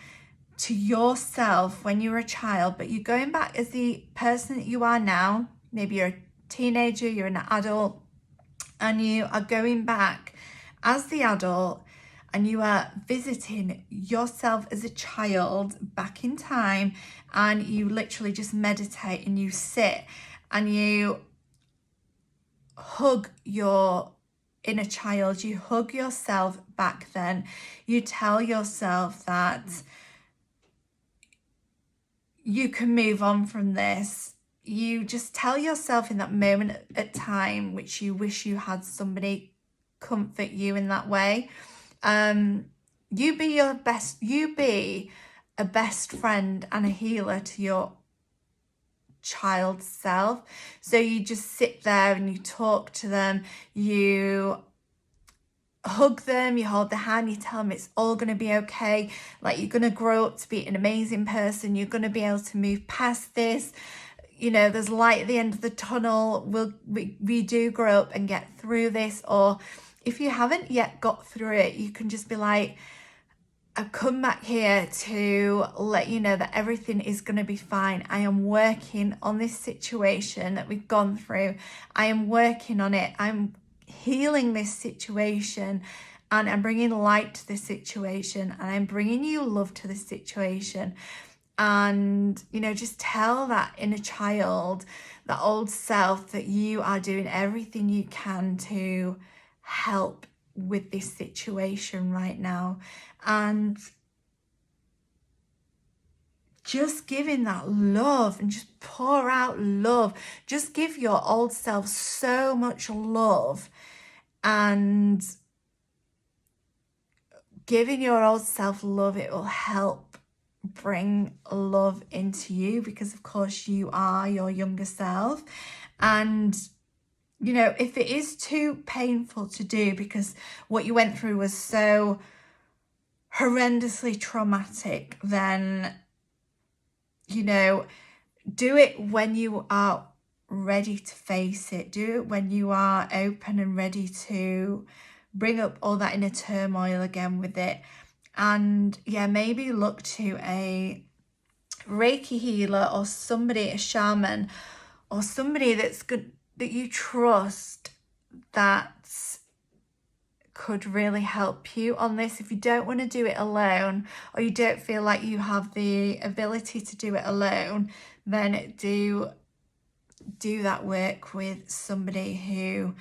to yourself when you were a child, but you're going back as the person that you are now. Maybe you're a teenager, you're an adult, and you are going back as the adult, and you are visiting yourself as a child back in time, and you literally just meditate and you sit and you hug your inner child, you hug yourself back then. You tell yourself that you can move on from this. You just tell yourself in that moment at time, which you wish you had somebody comfort you in that way. You be a best friend and a healer to your child self. So you just sit there and you talk to them, you hug them, you hold their hand, you tell them it's all going to be okay, like you're going to grow up to be an amazing person, you're going to be able to move past this, you know, there's light at the end of the tunnel, we do grow up and get through this. Or if you haven't yet got through it, you can just be like, I've come back here to let you know that everything is going to be fine. I am working on this situation that we've gone through. I am working on it. I'm healing this situation, and I'm bringing light to this situation, and I'm bringing you love to this situation. And, you know, just tell that inner child, that old self, that you are doing everything you can to help with this situation right now. And just giving that love, and just pour out love. Just give your old self so much love, and giving your old self love, it will help bring love into you, because of course you are your younger self. And you know, if it is too painful to do because what you went through was so horrendously traumatic, then, you know, do it when you are ready to face it. Do it when you are open and ready to bring up all that inner turmoil again with it. And yeah, maybe look to a Reiki healer or somebody, a shaman, or somebody that's good, that you trust, that could really help you on this. If you don't want to do it alone, or you don't feel like you have the ability to do it alone, then do that work with somebody who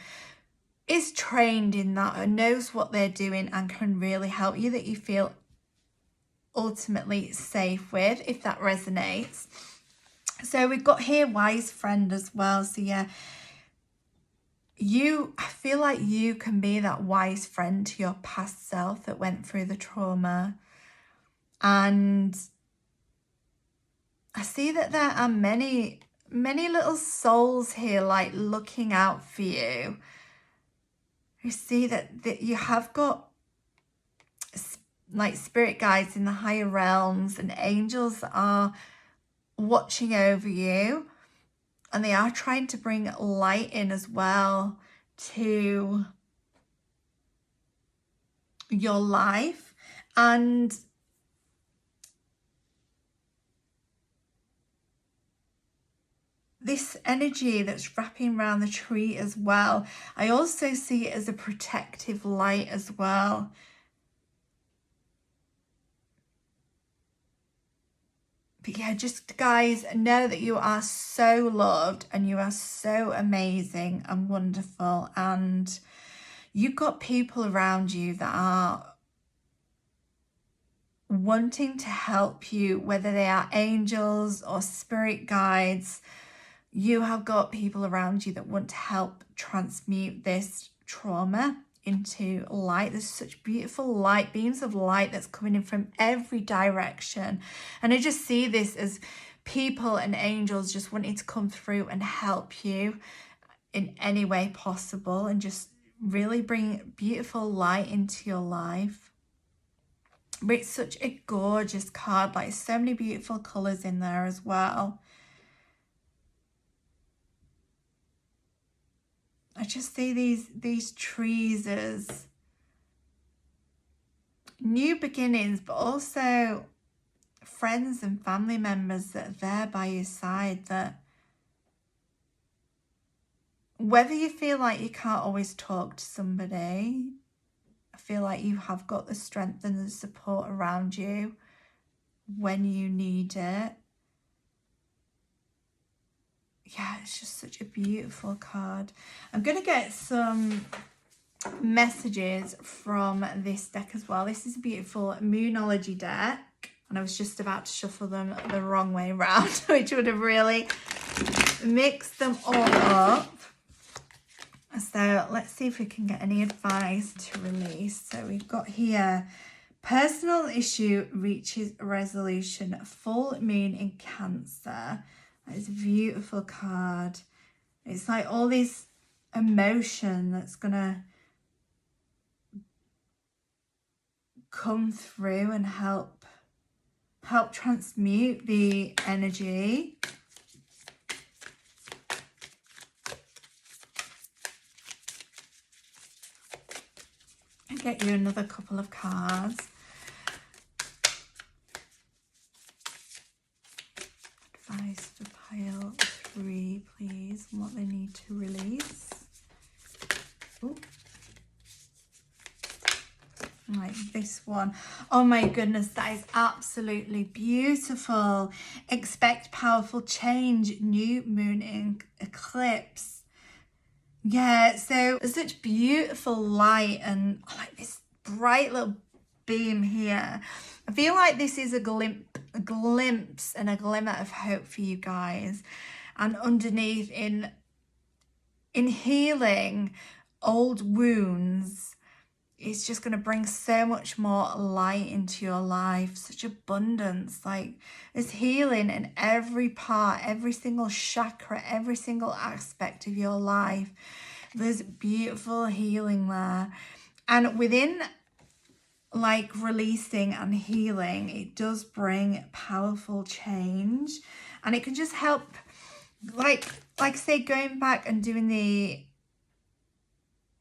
is trained in that and knows what they're doing and can really help you, that you feel ultimately safe with, if that resonates. So we've got here wise friend as well. So yeah, I feel like you can be that wise friend to your past self that went through the trauma. And I see that there are many little souls here, like looking out for you. You see that you have got like spirit guides in the higher realms and angels that are watching over you. And they are trying to bring light in as well to your life. And this energy that's wrapping around the tree as well, I also see it as a protective light as well. But yeah, just guys, know that you are so loved and you are so amazing and wonderful, and you've got people around you that are wanting to help you, whether they are angels or spirit guides. You have got people around you that want to help transmute this trauma into light. There's such beautiful light, beams of light that's coming in from every direction. And I just see this as people and angels just wanting to come through and help you in any way possible, and just really bring beautiful light into your life. But it's such a gorgeous card, like so many beautiful colours in there as well. I just see these trees as new beginnings, but also friends and family members that are there by your side, that whether you feel like you can't always talk to somebody, I feel like you have got the strength and the support around you when you need it. Yeah, it's just such a beautiful card. I'm going to get some messages from this deck as well. This is a beautiful Moonology deck, and I was just about to shuffle them the wrong way around, which would have really mixed them all up. So let's see if we can get any advice to release. So we've got here, personal issue reaches resolution, full moon in Cancer. That is a beautiful card. It's like all this emotion that's gonna come through and help transmute the energy. I'll get you another couple of cards. nice for pile 3, please, and what they need to release. Ooh. Like this one. Oh my goodness, that is absolutely beautiful. Expect powerful change, new moon eclipse. Yeah, so there's such beautiful light and like this bright little beam here. I feel like this is a glimpse and a glimmer of hope for you guys. And underneath, in healing old wounds, it's just going to bring so much more light into your life, such abundance. Like, there's healing in every part, every single chakra, every single aspect of your life. There's beautiful healing there. And within like releasing and healing, it does bring powerful change, and it can just help, like say, going back and doing the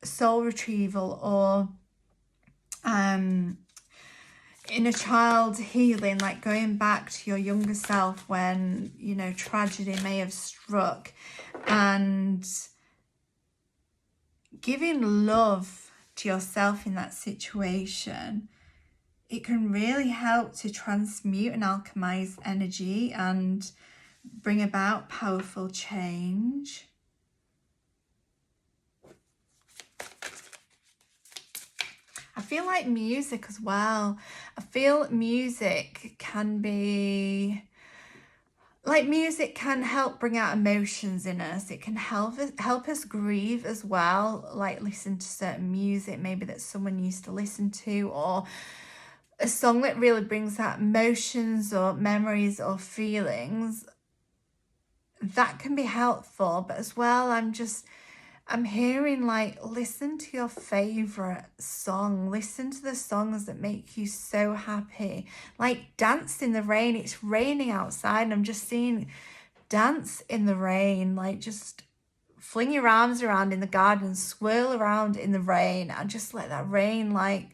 soul retrieval, or inner child healing, like going back to your younger self when, you know, tragedy may have struck, and giving love to yourself in that situation. It can really help to transmute and alchemize energy and bring about powerful change. I feel like music as well. I feel music can be, like, music can help bring out emotions in us. It can help us grieve as well. Like, listen to certain music maybe that someone used to listen to, or a song that really brings out emotions or memories or feelings. That can be helpful. But as well, I'm hearing, like, listen to your favorite song. Listen to the songs that make you so happy. Like, dance in the rain. It's raining outside, and I'm just seeing dance in the rain. Like, just fling your arms around in the garden, swirl around in the rain, and just let that rain, like,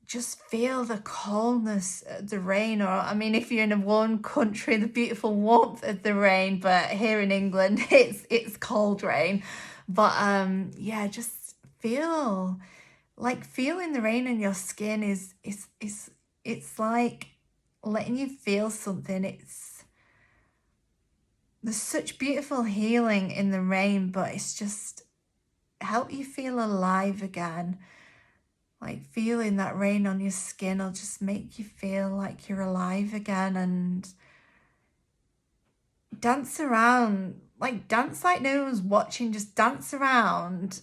just feel the coldness of the rain. Or, I mean, if you're in a warm country, the beautiful warmth of the rain. But here in England, it's cold rain. But yeah, just feel, like, feeling the rain in your skin is it's like letting you feel something. There's such beautiful healing in the rain, but it's just help you feel alive again. Like, feeling that rain on your skin will just make you feel like you're alive again, and dance around, like, dance like no one's watching. Just dance around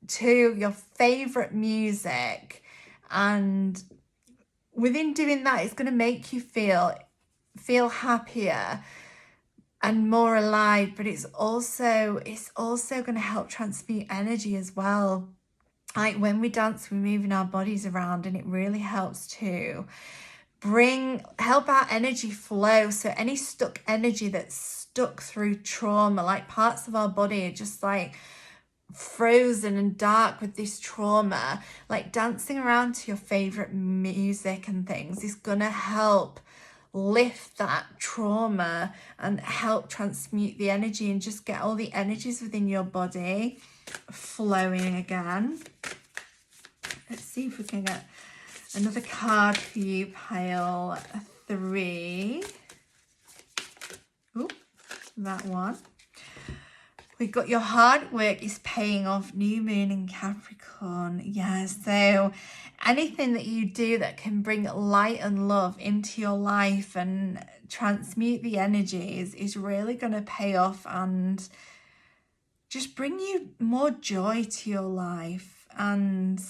to your favorite music, and within doing that, it's going to make you feel happier and more alive. But it's also going to help transmute energy as well. Like, when we dance, we're moving our bodies around, and it really helps to help our energy flow. So any stuck energy that's stuck through trauma, like parts of our body are just like frozen and dark with this trauma, like dancing around to your favorite music and things is gonna help lift that trauma and help transmute the energy, and just get all the energies within your body flowing again. Let's see if we can get another card for you, pile 3. Ooh, that one. We've got your hard work is paying off, new moon in Capricorn. Yeah, so anything that you do that can bring light and love into your life and transmute the energies is really going to pay off and just bring you more joy to your life. And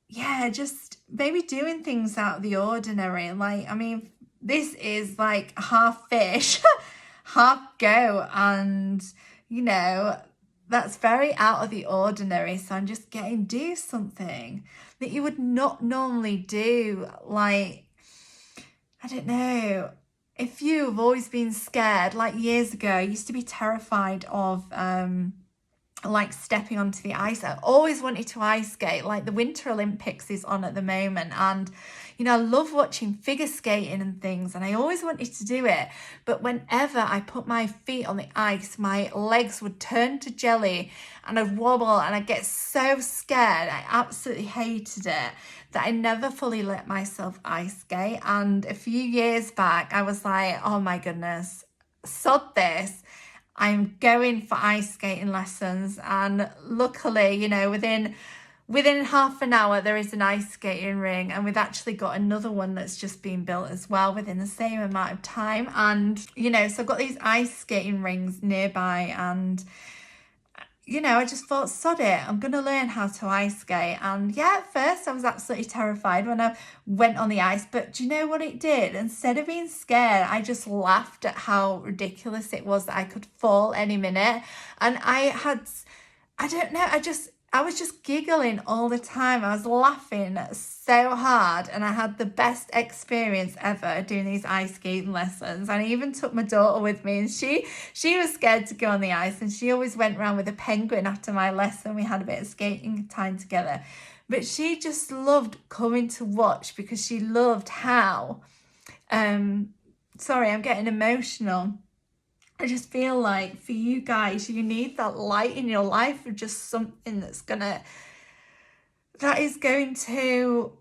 yeah, just maybe doing things out of the ordinary. Like, I mean, this is like half fish, half go, and, you know, that's very out of the ordinary. So I'm just do something that you would not normally do. Like, I don't know, if you've always been scared, like years ago, I used to be terrified of like stepping onto the ice. I always wanted to ice skate. Like the Winter Olympics is on at the moment, and you know, I love watching figure skating and things, and I always wanted to do it. But whenever I put my feet on the ice, my legs would turn to jelly and I'd wobble and I'd get so scared. I absolutely hated it that I never fully let myself ice skate. And a few years back, I was like, oh my goodness, sod this. I'm going for ice skating lessons, and luckily, you know, within half an hour there is an ice skating ring, and we've actually got another one that's just been built as well within the same amount of time. And you know, so I've got these ice skating rings nearby, and you know, I just thought, sod it, I'm gonna learn how to ice skate. And yeah, at first I was absolutely terrified when I went on the ice, but do you know what it did? Instead of being scared, I just laughed at how ridiculous it was that I could fall any minute. And I don't know, I was just giggling all the time. I was laughing so hard, and I had the best experience ever doing these ice skating lessons. And I even took my daughter with me, and she was scared to go on the ice, and she always went around with a penguin after my lesson. We had a bit of skating time together, but she just loved coming to watch because she loved how sorry, I'm getting emotional. I just feel like for you guys, you need that light in your life, of just something that is going to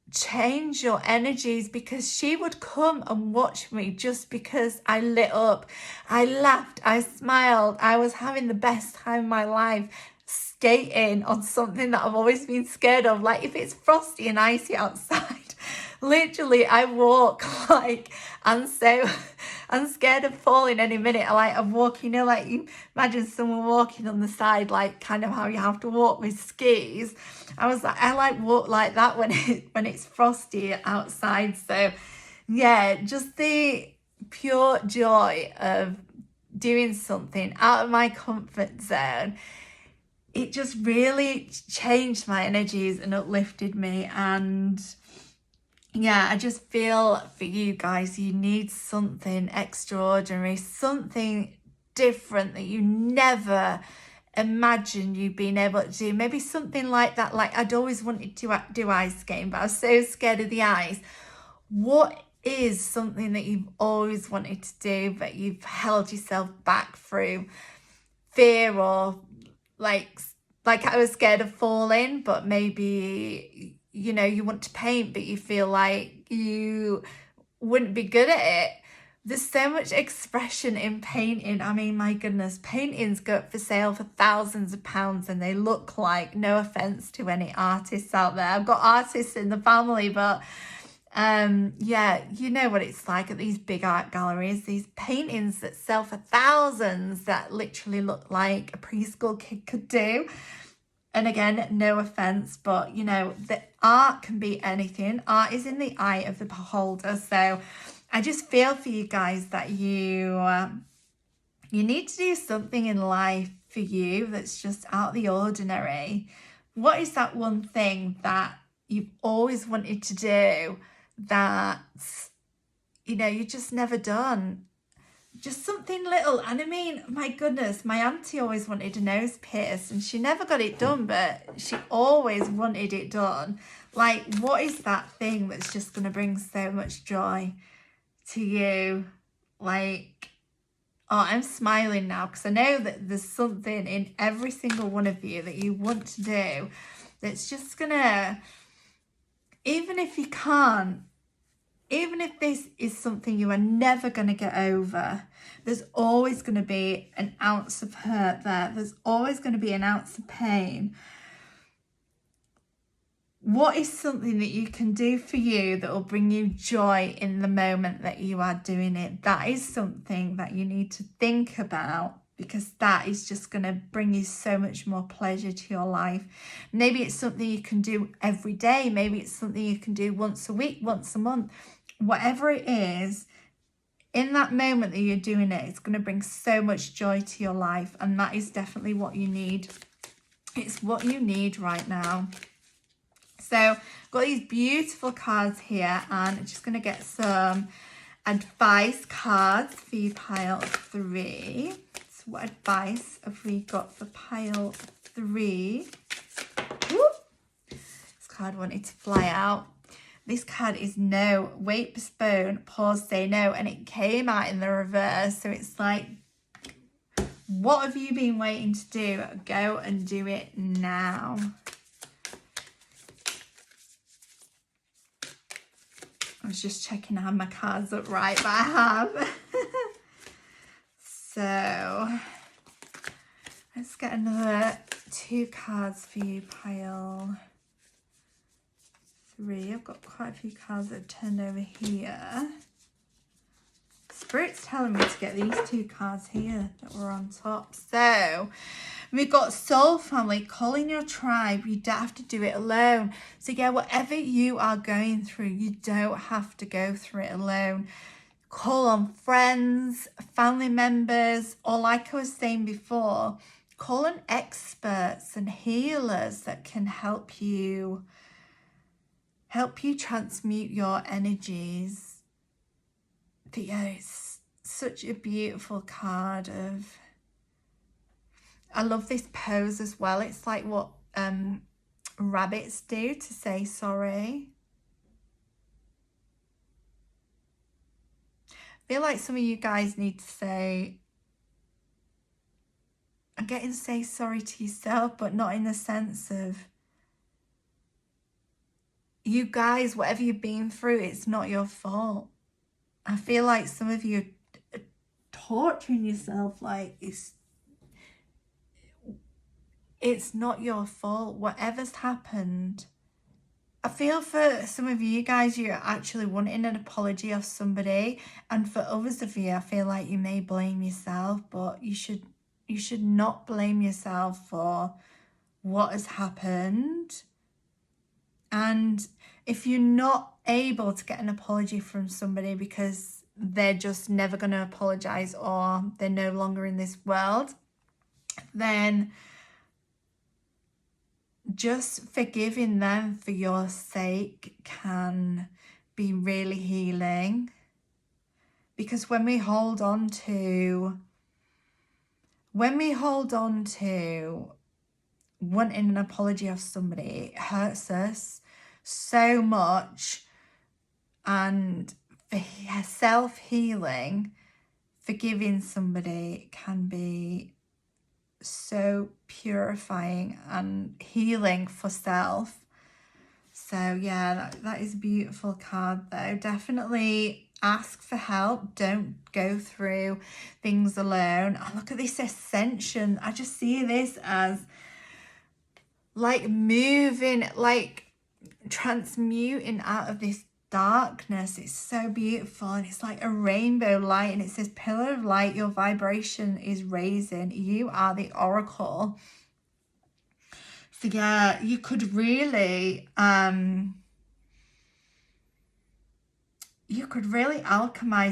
change your energies, because she would come and watch me just because I lit up, I laughed, I smiled, I was having the best time of my life skating on something that I've always been scared of. Like if it's frosty and icy outside, literally I walk like I'm scared of falling any minute. I'm walking, you know, like you imagine someone walking on the side, like kind of how you have to walk with skis. I like walk like that when it's frosty outside. So yeah, just the pure joy of doing something out of my comfort zone, it just really changed my energies and uplifted me. And yeah, I just feel for you guys, you need something extraordinary, something different that you never imagined you being able to do. Maybe something like that. Like I'd always wanted to do ice skating, but I was so scared of the ice. What is something that you've always wanted to do but you've held yourself back through fear, or like I was scared of falling? But maybe, you know, you want to paint but you feel like you wouldn't be good at it. There's so much expression in painting. I mean, my goodness, paintings go up for sale for thousands of pounds, and they look like, no offense to any artists out there, I've got artists in the family, but yeah, you know what it's like at these big art galleries, these paintings that sell for thousands that literally look like a preschool kid could do. And again, no offense, but you know, the art can be anything. Art is in the eye of the beholder. So I just feel for you guys that you need to do something in life for you that's just out of the ordinary. What is that one thing that you've always wanted to do that, you know, you just never done? Just something little. And I mean, my goodness, my auntie always wanted a nose pierce and she never got it done, but she always wanted it done. Like, what is that thing that's just going to bring so much joy to you? Like, oh, I'm smiling now because I know that there's something in every single one of you that you want to do that's just going to, even if you can't, even if this is something you are never going to get over, there's always going to be an ounce of hurt there. There's always going to be an ounce of pain. What is something that you can do for you that will bring you joy in the moment that you are doing it? That is something that you need to think about, because that is just going to bring you so much more pleasure to your life. Maybe it's something you can do every day. Maybe it's something you can do once a week, once a month. Whatever it is, in that moment that you're doing it, it's going to bring so much joy to your life. And that is definitely what you need. It's what you need right now. So I've got these beautiful cards here, and I'm just going to get some advice cards for you, pile 3. Let's what advice have we got for pile 3? Whoop. This card wanted to fly out. This card is no. Wait, postpone, pause, say no. And it came out in the reverse. So it's like, what have you been waiting to do? Go and do it now. I was just checking I have my cards up right, but I have. So let's get another 2 cards for you, pile 3. I've got quite a few cards that have turned over here. Spirit's telling me to get these 2 cards here that were on top. So we've got Soul Family, calling your tribe. You don't have to do it alone. So yeah, whatever you are going through, you don't have to go through it alone. Call on friends, family members, or like I was saying before, call on experts and healers that can help you transmute your energies. But yeah, it's such a beautiful card of, I love this pose as well. It's like what rabbits do to say sorry. I feel like some of you guys need to say, I'm getting to say sorry to yourself, but not in the sense of, you guys, whatever you've been through, it's not your fault. I feel like some of you are torturing yourself, like it's not your fault. Whatever's happened, I feel for some of you guys, you're actually wanting an apology of somebody, and for others of you, I feel like you may blame yourself, but you should not blame yourself for what has happened. And if you're not able to get an apology from somebody because they're just never going to apologize or they're no longer in this world, then just forgiving them for your sake can be really healing. Because when we hold on to wanting an apology of somebody, it hurts us so much. And for self-healing, forgiving somebody can be so purifying and healing for self. So yeah, that is a beautiful card though. Definitely ask for help. Don't go through things alone. Oh, look at this ascension. I just see this as like moving, like transmuting out of this darkness. It's so beautiful, and it's like a rainbow light, and it says, pillar of light, your vibration is raising. You are the oracle. So yeah, you could really alchemize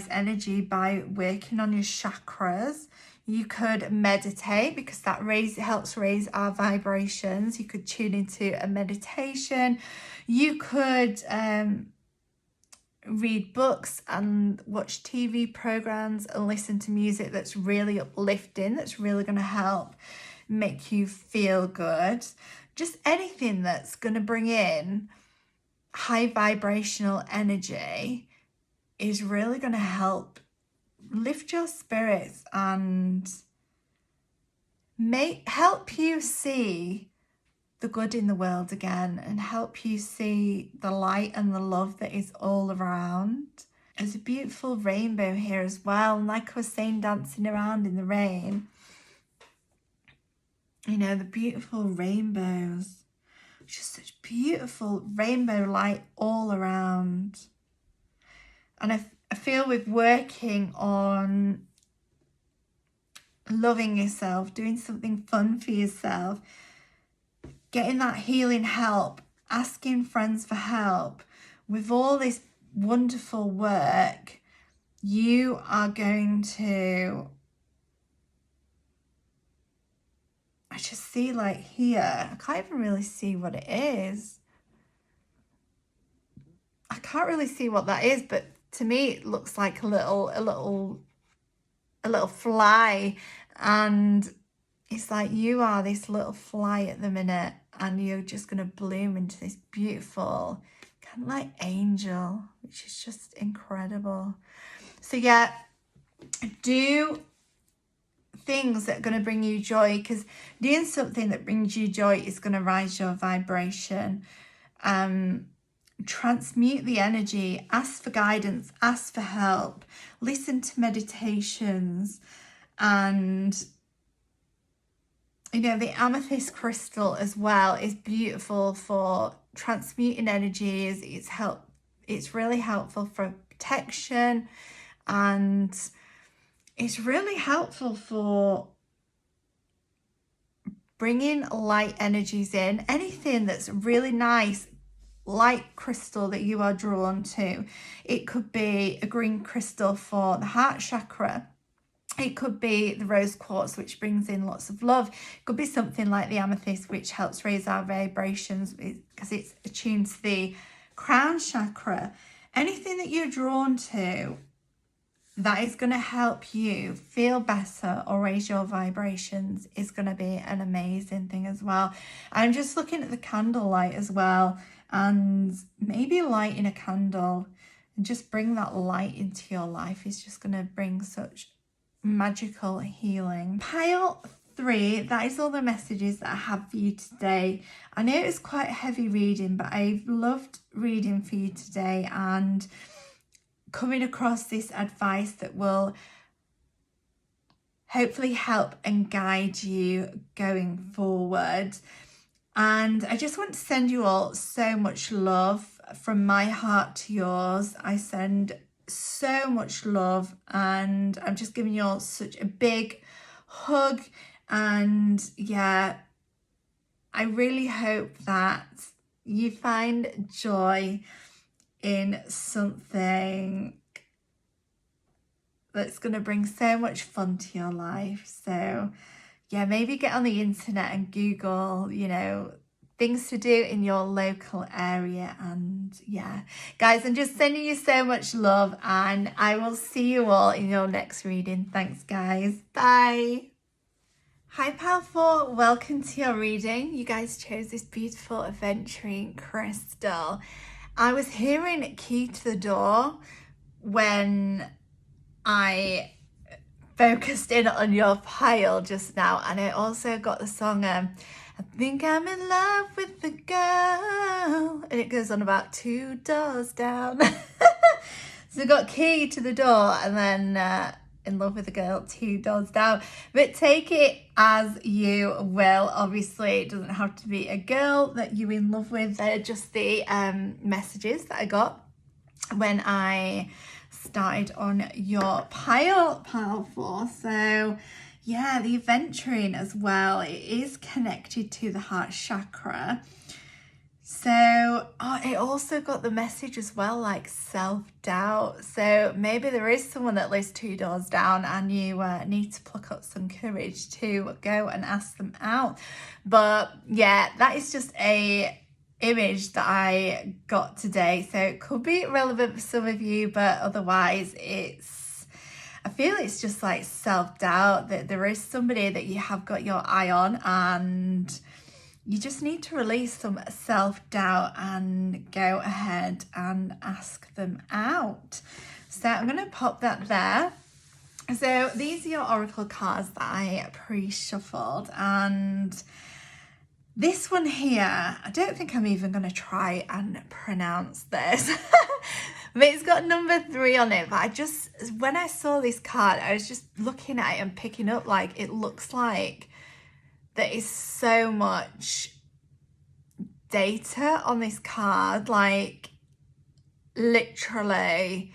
energy by working on your chakras. You could meditate, because that helps raise our vibrations. You could tune into a meditation. You could read books and watch TV programs and listen to music that's really uplifting, that's really going to help make you feel good. Just anything that's going to bring in high vibrational energy is really going to help lift your spirits and help you see the good in the world again, and help you see the light and the love that is all around. There's a beautiful rainbow here as well, and like I was saying, dancing around in the rain, you know, the beautiful rainbows, just such beautiful rainbow light all around. And I feel with working on loving yourself, doing something fun for yourself, getting that healing help, asking friends for help, with all this wonderful work, you are going to, I just see like here, I can't even really see what it is. I can't really see what that is, but to me it looks like a little fly, And it's like you are this little fly at the minute, and you're just going to bloom into this beautiful kind of like angel, which is just incredible. So yeah, do things that are going to bring you joy, because doing something that brings you joy is going to raise your vibration. Transmute the energy, ask for guidance, ask for help, listen to meditations. And you know, the amethyst crystal as well is beautiful for transmuting energies. It's really helpful for protection, and it's really helpful for bringing light energies in. Anything that's really nice, light crystal that you are drawn to. It could be a green crystal for the heart chakra. It could be the rose quartz, which brings in lots of love. It could be something like the amethyst, which helps raise our vibrations because it's attuned to the crown chakra. Anything that you're drawn to that is going to help you feel better or raise your vibrations is going to be an amazing thing as well. I'm just looking at the candlelight as well, and maybe lighting a candle and just bring that light into your life is just going to bring such magical healing. Pile 3, that is all the messages that I have for you today. I know it's quite heavy reading, but I've loved reading for you today and coming across this advice that will hopefully help and guide you going forward. And I just want to send you all so much love from my heart to yours. I send so much love, and I'm just giving you all such a big hug. And yeah, I really hope that you find joy in something that's going to bring so much fun to your life. So yeah, maybe get on the internet and Google, you know, things to do in your local area. And yeah, guys, I'm just sending you so much love, and I will see you all in your next reading. Thanks, guys. Bye. Hi, Pal 4. Welcome to your reading. You guys chose this beautiful Aventurine crystal. I was hearing Key to the Door when I focused in on your pile just now, and I also got the song I think I'm in love with the girl, and it goes on about 2 doors down. So we got Key to the Door, and then in love with the girl 2 doors down. But take it as you will. Obviously, it doesn't have to be a girl that you're in love with. They're just the messages that I got when I started on your pile 4. So yeah, the Aventurine as well, it is connected to the heart chakra. So it also got the message as well, like self-doubt. So maybe there is someone that lives 2 doors down, and you need to pluck up some courage to go and ask them out. But yeah, that is just a image that I got today, so it could be relevant for some of you, but otherwise I feel it's just like self-doubt, that there is somebody that you have got your eye on, and you just need to release some self-doubt and go ahead and ask them out. So I'm going to pop that there. So these are your oracle cards that I pre-shuffled, and this one here, I don't think I'm even going to try and pronounce this. But it's got number 3 on it. But when I saw this card, I was just looking at it and picking up, like, it looks like there is so much data on this card. Like, literally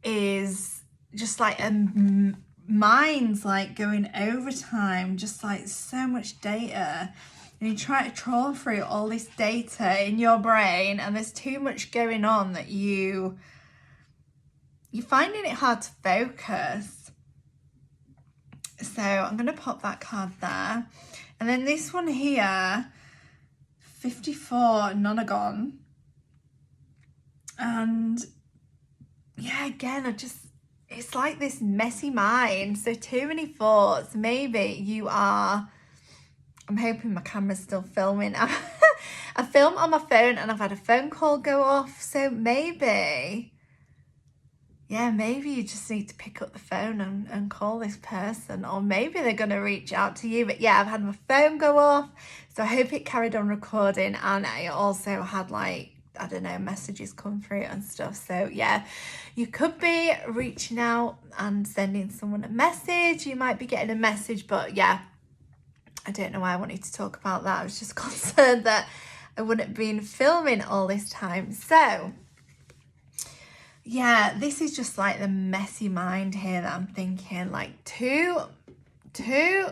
is just like a mind's like going overtime, just like so much data. And you try to trawl through all this data in your brain, and there's too much going on that you're finding it hard to focus. So I'm going to pop that card there. And then this one here, 54 Nonagon. And yeah, again, I just it's like this messy mind. So too many thoughts. Maybe you are, I'm hoping my camera's still filming. I film on my phone and I've had a phone call go off. So maybe, yeah, maybe you just need to pick up the phone and call this person, or maybe they're going to reach out to you. But yeah, I've had my phone go off. So I hope it carried on recording, and I also had like, I don't know, messages come through and stuff. So yeah, you could be reaching out and sending someone a message. You might be getting a message, but yeah, I don't know why I wanted to talk about that. I was just concerned that I wouldn't have been filming all this time. So yeah, this is just like the messy mind here that I'm thinking, like too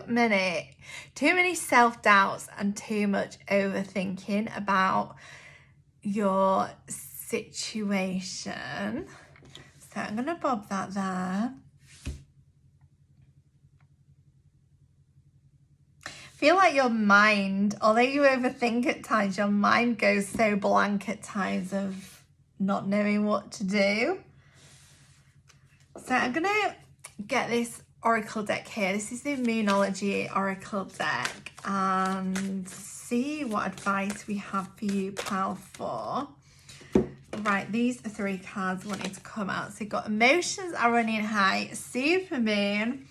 many self-doubts and too much overthinking about your situation. So I'm gonna bob that there. Feel like your mind, although you overthink at times, your mind goes so blank at times of not knowing what to do. So I'm gonna get this oracle deck here. This is the Moonology oracle deck, and see what advice we have for you, pile 4. Right, these are 3 cards wanting to come out. So you've got emotions are running high, super moon,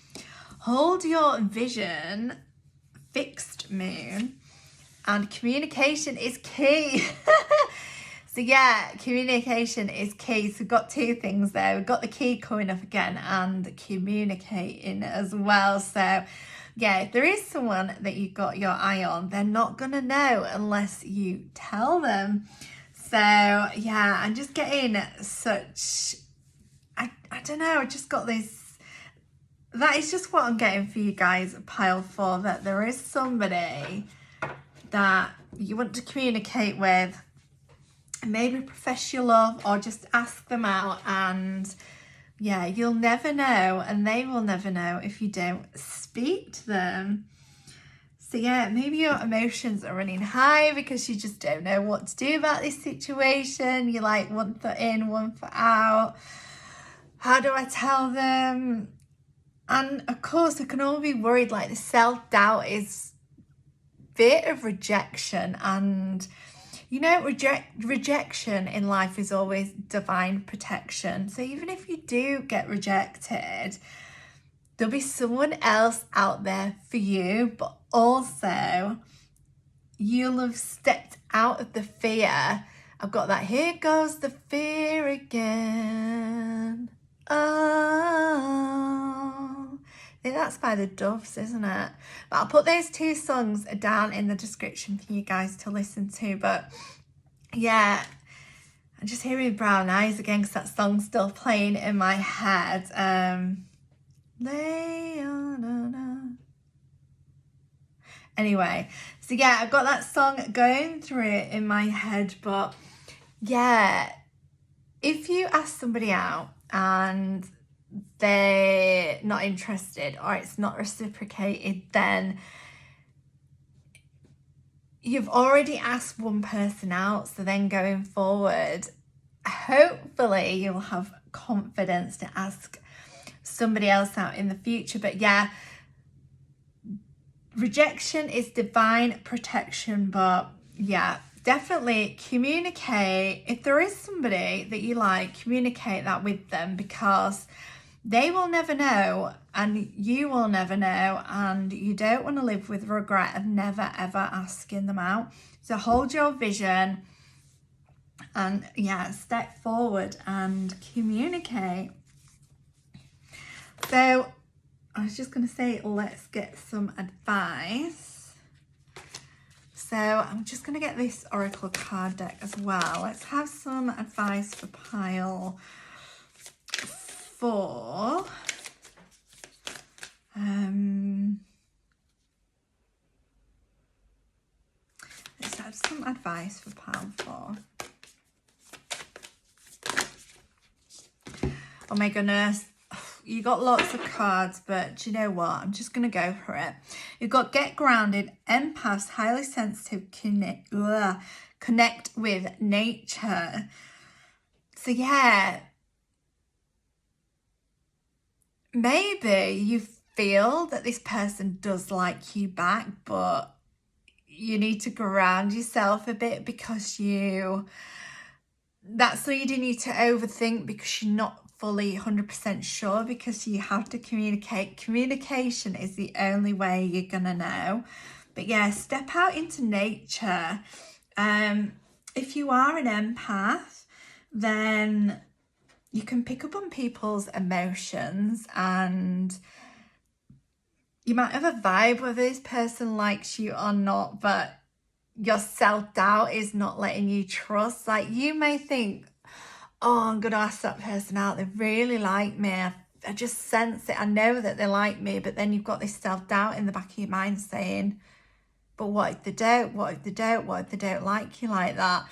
hold your vision, fixed moon, and communication is key. So yeah, communication is key. So we've got 2 things there. We've got the key coming up again and communicating as well. So yeah, if there is someone that you've got your eye on, they're not going to know unless you tell them. So yeah, I'm just getting such, I don't know, I just got this, that is just what I'm getting for you guys, pile 4, that there is somebody that you want to communicate with, maybe profess your love or just ask them out, and yeah, you'll never know and they will never know if you don't speak to them. So yeah, maybe your emotions are running high because you just don't know what to do about this situation. You're like 1 foot in, 1 foot out. How do I tell them? And of course, we can all be worried, like the self-doubt is fear of rejection, and you know, rejection in life is always divine protection. So even if you do get rejected, there'll be someone else out there for you, but also you'll have stepped out of the fear. I've got that, here goes the fear again. Oh, I think that's by the Doves, isn't it? But I'll put those 2 songs down in the description for you guys to listen to. But yeah, I'm just hearing Brown Eyes again because that song's still playing in my head. Anyway, so yeah, I've got that song going through it in my head. But yeah, if you ask somebody out and they're not interested or it's not reciprocated, then you've already asked one person out. So then going forward, hopefully you'll have confidence to ask somebody else out in the future. But yeah, rejection is divine protection. But yeah, definitely communicate. If there is somebody that you like, communicate that with them, because they will never know and you will never know, and you don't want to live with regret of never ever asking them out. So hold your vision and yeah, step forward and communicate. So I was just going to say, let's get some advice. So I'm just going to get this oracle card deck as well. Let's have some advice for pile 4. Let's have some advice for pile 4. Oh my goodness, you got lots of cards, but do you know what? I'm just going to go for it. You've got get grounded, empaths, highly sensitive, connect with nature. So yeah, maybe you feel that this person does like you back, but you need to ground yourself a bit because that's leading you to overthink because you're not fully 100% sure, because you have to communicate. Communication is the only way you're gonna know. But yeah, step out into nature. If you are an empath, then you can pick up on people's emotions, and you might have a vibe whether this person likes you or not, but your self-doubt is not letting you trust. Like, you may think, oh, I'm gonna ask that person out, they really like me, I just sense it, I know that they like me, but then you've got this self-doubt in the back of your mind saying, but what if they don't, what if they don't, what if they don't like you like that?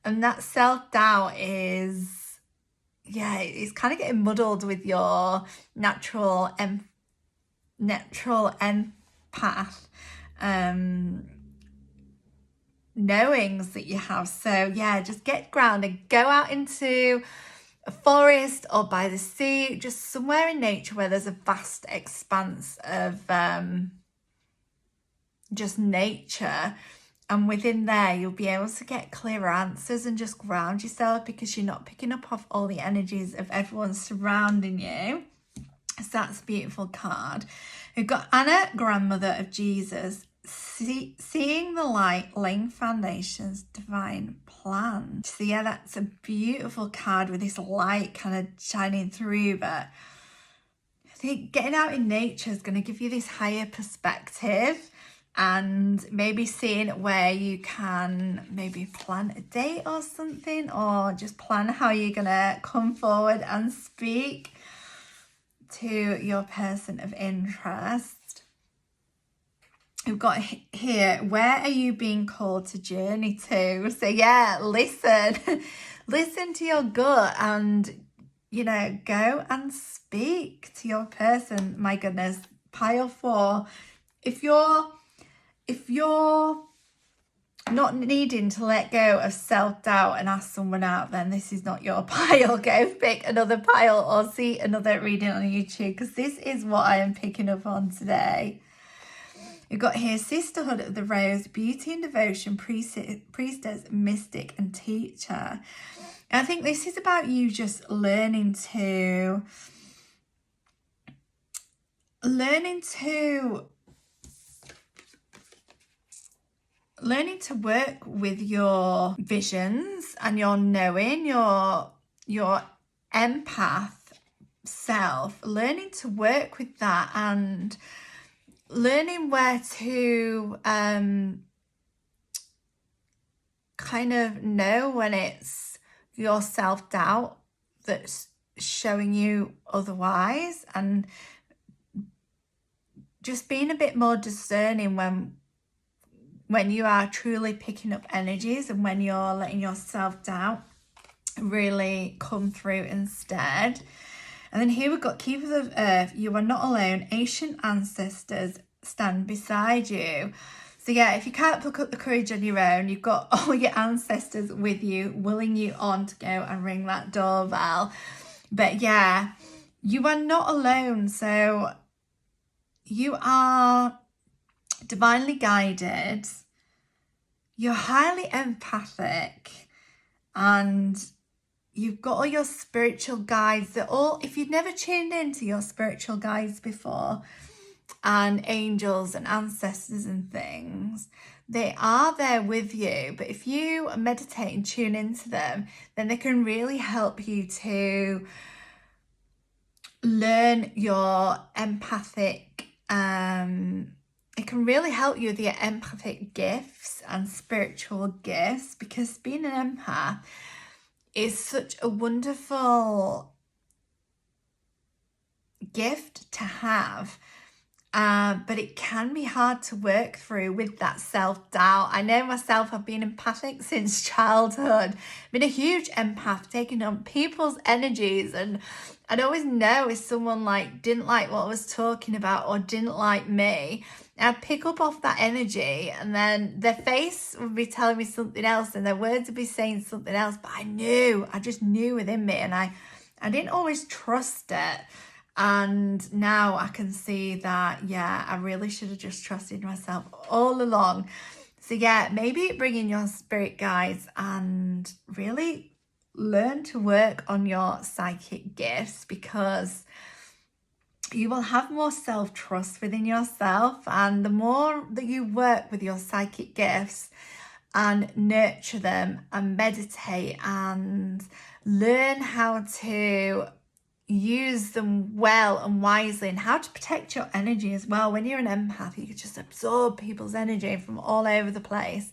And that self-doubt is, yeah, it's kind of getting muddled with your natural empath knowings that you have. So yeah, just get grounded, go out into a forest or by the sea, just somewhere in nature where there's a vast expanse of just nature, and within there you'll be able to get clearer answers and just ground yourself, because you're not picking up off all the energies of everyone surrounding you. So that's a beautiful card. We've got Anna, grandmother of Jesus, seeing the light, laying foundations, divine plan. So yeah, that's a beautiful card with this light kind of shining through. But I think getting out in nature is going to give you this higher perspective, and maybe seeing where you can maybe plan a date or something, or just plan how you're going to come forward and speak to your person of interest. We've got here, where are you being called to journey to? So yeah, listen to your gut, and go and speak to your person. My goodness, pile 4. If you're not needing to let go of self-doubt and ask someone out, then this is not your pile. Go pick another pile or see another reading on YouTube, because this is what I am picking up on today. We've got here, Sisterhood of the Rose, beauty and devotion, priestess, mystic and teacher. And I think this is about you just learning to work with your visions and your knowing, your empath self, learning to work with that, and learning where to kind of know when it's your self-doubt that's showing you otherwise, and just being a bit more discerning when you are truly picking up energies, and when you're letting your self-doubt really come through instead. And then here we've got Keepers of Earth, you are not alone, ancient ancestors stand beside you. So yeah, if you can't pick up the courage on your own, you've got all your ancestors with you, willing you on to go and ring that doorbell. But yeah, you are not alone. So you are divinely guided, you're highly empathic, and you've got all your spiritual guides that all, if you've never tuned into your spiritual guides before, and angels and ancestors and things, they are there with you. But if you meditate and tune into them, then they can really help you to learn your empathic, it can really help you with your empathic gifts and spiritual gifts, because being an empath is such a wonderful gift to have. But it can be hard to work through with that self-doubt. I know myself, I've been empathic since childhood. I've been a huge empath, taking on people's energies, and I'd always know if someone didn't like what I was talking about or didn't like me. I'd pick up off that energy, and then their face would be telling me something else and their words would be saying something else, but I just knew within me, and I didn't always trust it. And now I can see that, yeah, I really should have just trusted myself all along. So yeah, maybe bring in your spirit guides and really learn to work on your psychic gifts, because you will have more self-trust within yourself. And the more that you work with your psychic gifts and nurture them and meditate and learn how to use them well and wisely, and how to protect your energy as well. When you're an empath, you can just absorb people's energy from all over the place,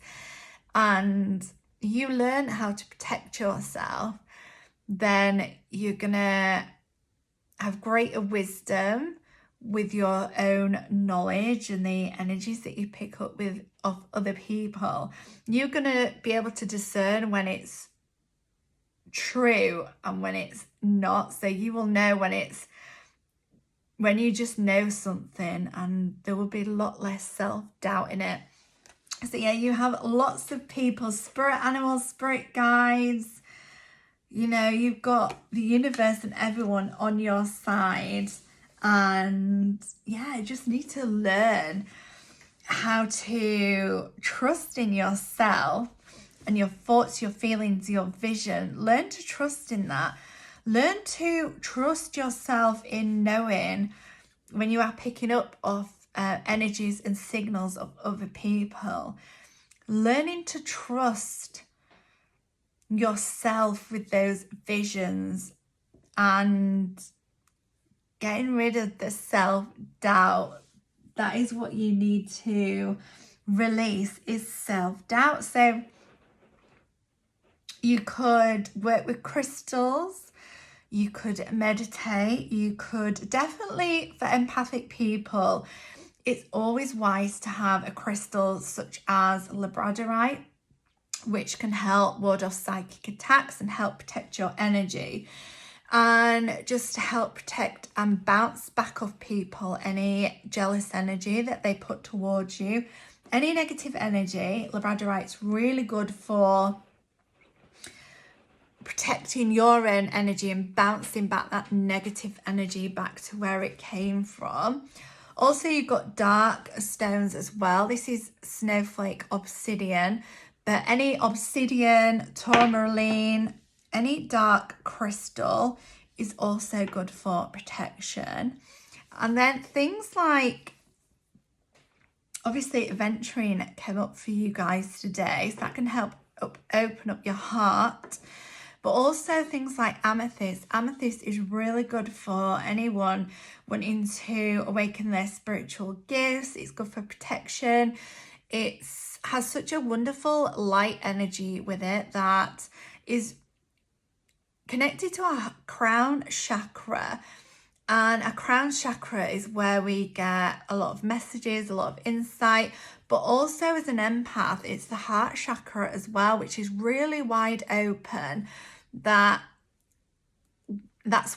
and you learn how to protect yourself, then you're gonna have greater wisdom with your own knowledge and the energies that you pick up with of other people. You're gonna be able to discern when it's true and when it's not. So you will know when you just know something, and there will be a lot less self-doubt in it. So yeah, you have lots of people, spirit animals, spirit guides, you know, you've got the universe and everyone on your side. And yeah, you just need to learn how to trust in yourself and your thoughts, your feelings, your vision. Learn to trust in that. Learn to trust yourself in knowing when you are picking up of energies and signals of other people. Learning to trust yourself with those visions, and getting rid of the self-doubt. That is what you need to release, is self-doubt. So you could work with crystals, you could meditate, you could definitely, for empathic people, it's always wise to have a crystal such as labradorite, which can help ward off psychic attacks and help protect your energy, and just to help protect and bounce back off people any jealous energy that they put towards you, any negative energy. Labradorite's really good for protecting your own energy and bouncing back that negative energy back to where it came from. Also, you've got dark stones as well. This is snowflake obsidian, but any obsidian, tourmaline, any dark crystal is also good for protection. And then things like, obviously, Aventurine came up for you guys today, so that can help open up your heart. But also things like amethyst. Amethyst is really good for anyone wanting to awaken their spiritual gifts. It's good for protection. It has such a wonderful light energy with it that is connected to our crown chakra. And our crown chakra is where we get a lot of messages, a lot of insight. But also as an empath, it's the heart chakra as well, which is really wide open. That's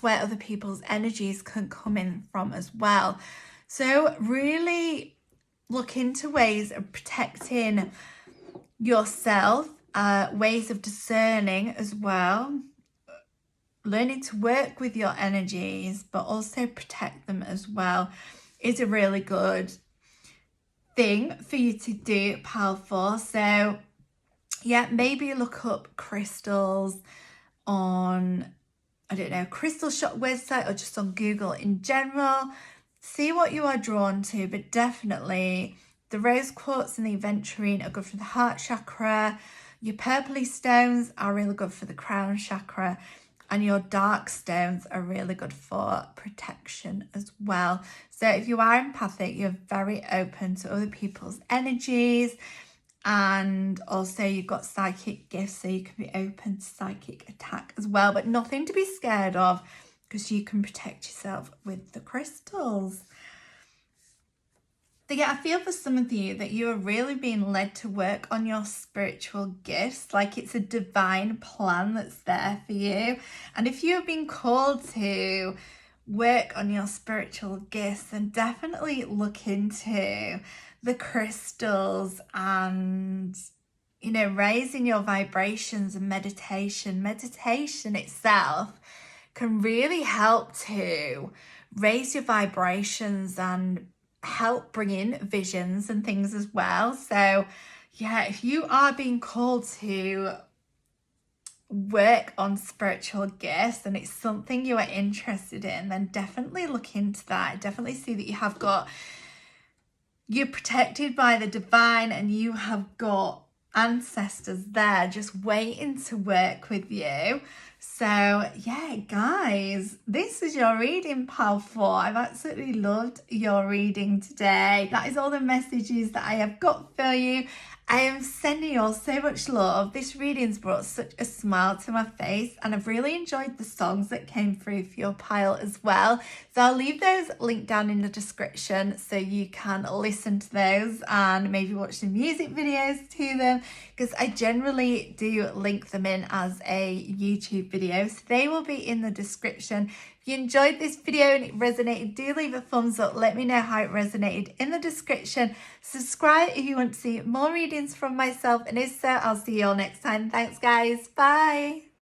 where other people's energies can come in from as well. So really look into ways of protecting yourself, ways of discerning as well, learning to work with your energies, but also protect them as well is a really good thing for you to do, powerful. So yeah, maybe look up crystals on, I don't know, Crystal Shop website, or just on Google in general. See what you are drawn to, but definitely the rose quartz and the aventurine are good for the heart chakra. Your purpley stones are really good for the crown chakra, and your dark stones are really good for protection as well. So if you are empathic, you're very open to other people's energies. And also you've got psychic gifts, so you can be open to psychic attack as well, but nothing to be scared of, because you can protect yourself with the crystals. So yeah, I feel for some of you that you are really being led to work on your spiritual gifts, like it's a divine plan that's there for you. And if you've been called to work on your spiritual gifts, then definitely look into the crystals and, you know, raising your vibrations and meditation. Meditation itself can really help to raise your vibrations and help bring in visions and things as well. So yeah, if you are being called to work on spiritual gifts and it's something you are interested in, then definitely look into that. Definitely see that you're protected by the divine and you have got ancestors there just waiting to work with you. So yeah, guys, this is your reading, pile 4. I've absolutely loved your reading today. That is all the messages that I have got for you. I am sending you all so much love. This reading's brought such a smile to my face, and I've really enjoyed the songs that came through for your pile as well. So I'll leave those linked down in the description so you can listen to those and maybe watch the music videos to them, because I generally do link them in as a YouTube video. So they will be in the description. If you enjoyed this video and it resonated, do leave a thumbs up. Let me know how it resonated in the description. Subscribe if you want to see more readings from myself. And if so, I'll see you all next time. Thanks, guys. Bye.